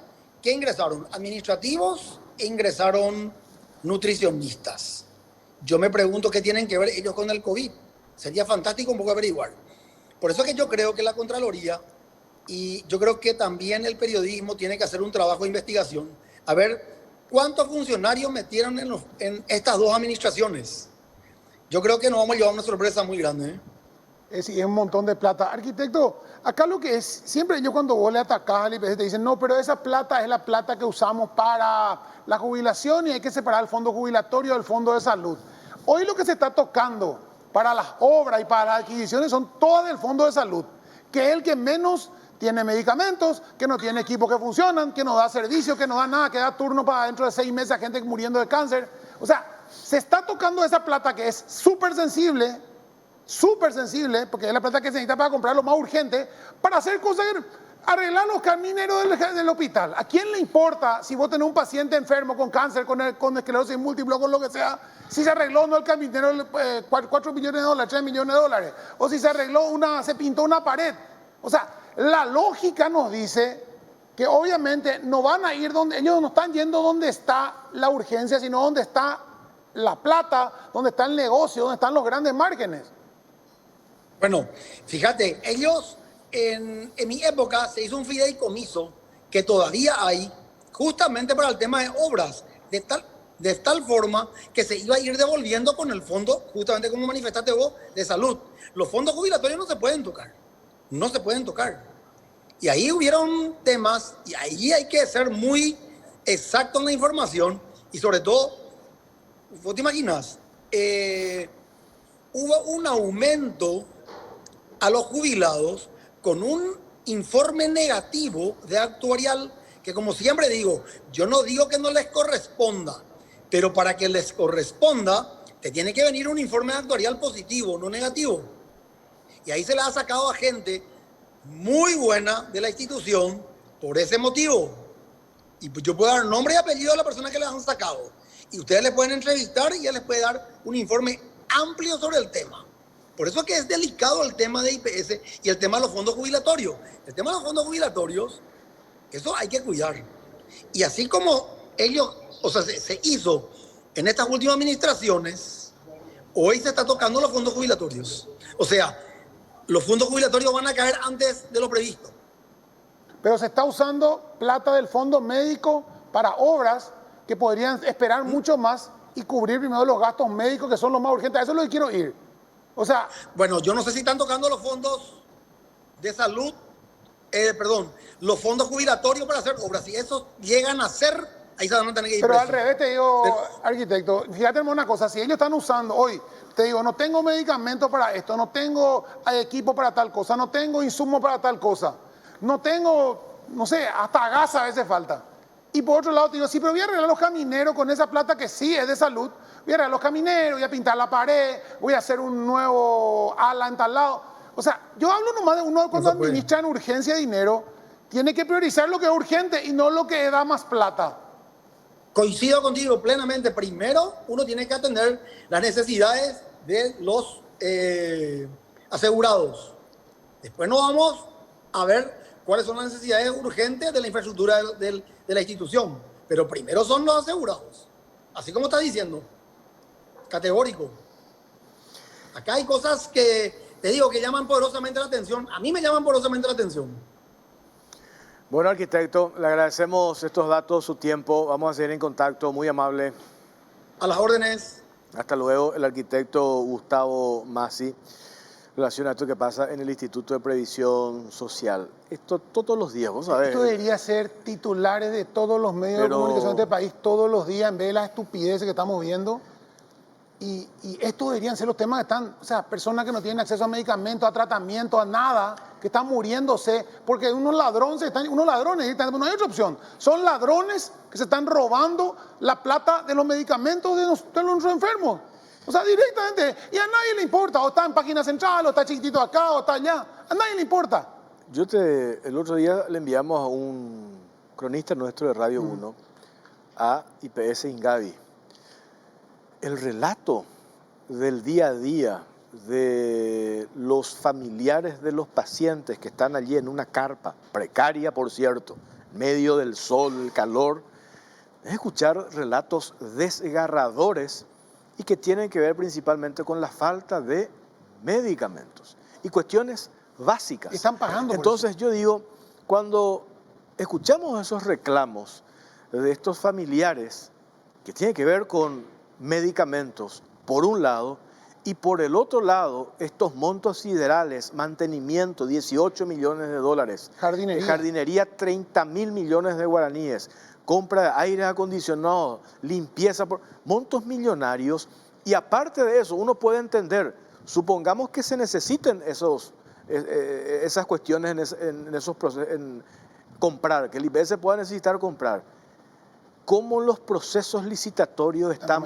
¿Qué ingresaron? Administrativos e ingresaron nutricionistas. Yo me pregunto qué tienen que ver ellos con el COVID. Sería fantástico un poco averiguar. Por eso es que yo creo que la Contraloría y yo creo que también el periodismo tiene que hacer un trabajo de investigación. A ver cuántos funcionarios metieron en estas 2 administraciones. Yo creo que nos vamos a llevar una sorpresa muy grande. Es decir, es un montón de plata. Arquitecto, acá lo que es, siempre yo cuando vos le atacás al IPC te dicen, no, pero esa plata es la plata que usamos para la jubilación y hay que separar el fondo jubilatorio del fondo de salud. Hoy lo que se está tocando para las obras y para las adquisiciones son todas del fondo de salud, que es el que menos tiene medicamentos, que no tiene equipos que funcionan, que no da servicio, que no da nada, que da turno para dentro de 6 meses a gente muriendo de cáncer. O sea, se está tocando esa plata que es súper sensible, porque es la plata que se necesita para comprar lo más urgente, para hacer cosas, arreglar los camineros del hospital. ¿A quién le importa si vos tenés un paciente enfermo con cáncer, con esclerosis múltiple, con lo que sea, si se arregló o no el caminero 4 millones de dólares, 3 millones de dólares, o si se arregló se pintó una pared? O sea, la lógica nos dice que obviamente no van a ir donde, ellos no están yendo donde está la urgencia, sino donde está la plata, donde está el negocio, donde están los grandes márgenes. Bueno, fíjate, ellos, en mi época se hizo un fideicomiso que todavía hay, justamente para el tema de obras, de tal forma que se iba a ir devolviendo con el fondo, justamente como manifestaste vos, de salud. Los fondos jubilatorios no se pueden tocar, no se pueden tocar. Y ahí hubieron temas, y ahí hay que ser muy exacto en la información, y sobre todo, vos te imaginas, hubo un aumento a los jubilados con un informe negativo de actuarial que, como siempre digo, yo no digo que no les corresponda, pero para que les corresponda te tiene que venir un informe actuarial positivo, no negativo. Y ahí se le ha sacado a gente muy buena de la institución por ese motivo. Y pues yo puedo dar nombre y apellido a la persona que les han sacado, y ustedes le pueden entrevistar y él les puede dar un informe amplio sobre el tema. Por eso es que es delicado el tema de IPS y el tema de los fondos jubilatorios. El tema de los fondos jubilatorios, eso hay que cuidar. Y así como ellos, o sea, se hizo en estas últimas administraciones, hoy se está tocando los fondos jubilatorios. O sea, los fondos jubilatorios van a caer antes de lo previsto. Pero se está usando plata del fondo médico para obras que podrían esperar mucho más y cubrir primero los gastos médicos que son los más urgentes. A eso es lo que quiero ir. O sea, bueno, yo no sé si están tocando los fondos de salud, los fondos jubilatorios para hacer obras. Si esos llegan a ser, ahí se van a tener que ir pero presos. al revés te digo, arquitecto, fíjate en una cosa, si ellos están usando hoy, te digo, no tengo medicamentos para esto, no tengo equipo para tal cosa, no tengo insumos para tal cosa, no tengo, no sé, hasta gas a veces falta. Y por otro lado te digo, sí, pero voy a arreglar los camineros con esa plata que sí es de salud, voy a arreglar los camineros, voy a pintar la pared, voy a hacer un nuevo ala en tal lado. O sea, yo hablo nomás de uno cuando administra en urgencia dinero, tiene que priorizar lo que es urgente y no lo que da más plata. Coincido contigo plenamente. Primero, uno tiene que atender las necesidades de los asegurados. Después nos vamos a ver cuáles son las necesidades urgentes de la infraestructura de la institución. Pero primero son los asegurados. Así como está diciendo. Categórico. Acá hay cosas que, te digo, que llaman poderosamente la atención. A mí me llaman poderosamente la atención. Bueno, arquitecto, le agradecemos estos datos, su tiempo. Vamos a seguir en contacto, muy amable. A las órdenes. Hasta luego, el arquitecto Gustavo Massi, relación a esto que pasa en el Instituto de Previsión Social. Esto todos los días, vos sabés. Esto debería ser titulares de todos los medios de comunicación de este país todos los días, en vez de las estupideces que estamos viendo. Y estos deberían ser los temas que están, o sea, personas que no tienen acceso a medicamentos, a tratamiento, a nada, que están muriéndose, porque unos ladrones, no hay otra opción. Son ladrones que se están robando la plata de los medicamentos de nuestros enfermos. O sea, directamente, y a nadie le importa, o está en página central, o está chiquitito acá, o está allá, a nadie le importa. El otro día le enviamos a un cronista nuestro de Radio 1 a IPS Ingavi. El relato del día a día de los familiares de los pacientes que están allí en una carpa, precaria por cierto, en medio del sol, el calor, es escuchar relatos desgarradores y que tienen que ver principalmente con la falta de medicamentos y cuestiones básicas. Están pagando por Entonces eso. yo digo, cuando escuchamos esos reclamos de estos familiares que tienen que ver con medicamentos, por un lado, Y por el otro lado, estos montos siderales, mantenimiento, 18 millones de dólares. Jardinería, 30 mil millones de guaraníes. Compra de aire acondicionado, limpieza, montos millonarios. Y aparte de eso, uno puede entender, supongamos que se necesiten esas cuestiones en esos procesos, en comprar, que el IPS pueda necesitar comprar. ¿Cómo los procesos licitatorios están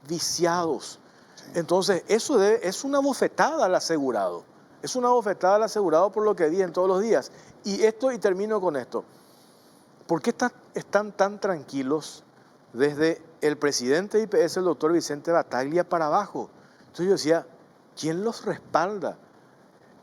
viciados? Entonces, eso es una bofetada al asegurado. Es una bofetada al asegurado por lo que dicen todos los días. Y termino con esto. ¿Por qué están tan tranquilos desde el presidente de IPS, el doctor Vicente Bataglia, para abajo? Entonces yo decía, ¿quién los respalda?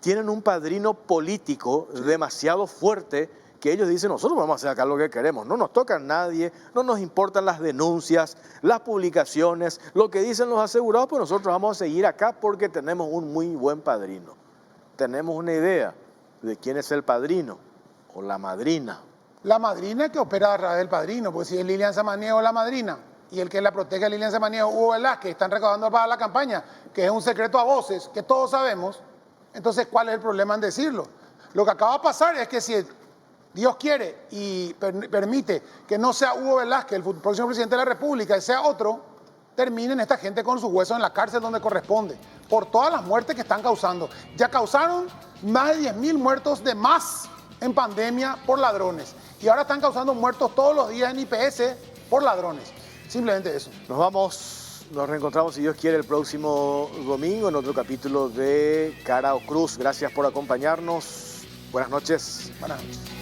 Tienen un padrino político demasiado fuerte que ellos dicen, nosotros vamos a hacer acá lo que queremos, no nos toca a nadie, no nos importan las denuncias, las publicaciones, lo que dicen los asegurados, pues nosotros vamos a seguir acá porque tenemos un muy buen padrino. Tenemos una idea de quién es el padrino o la madrina. La madrina que opera a través del padrino, pues si es Lilian Samaniego la madrina y el que la protege a Lilian Samaniego, Hugo Velázquez, están recaudando para la campaña, que es un secreto a voces, que todos sabemos, entonces ¿cuál es el problema en decirlo? Lo que acaba de pasar es que si Dios quiere y permite que no sea Hugo Velázquez el próximo presidente de la República y sea otro, terminen esta gente con sus huesos en la cárcel donde corresponde, por todas las muertes que están causando. Ya causaron más de 10.000 muertos de más en pandemia por ladrones. Y ahora están causando muertos todos los días en IPS por ladrones. Simplemente eso. Nos reencontramos, si Dios quiere, el próximo domingo en otro capítulo de Cara o Cruz. Gracias por acompañarnos. Buenas noches. Buenas noches.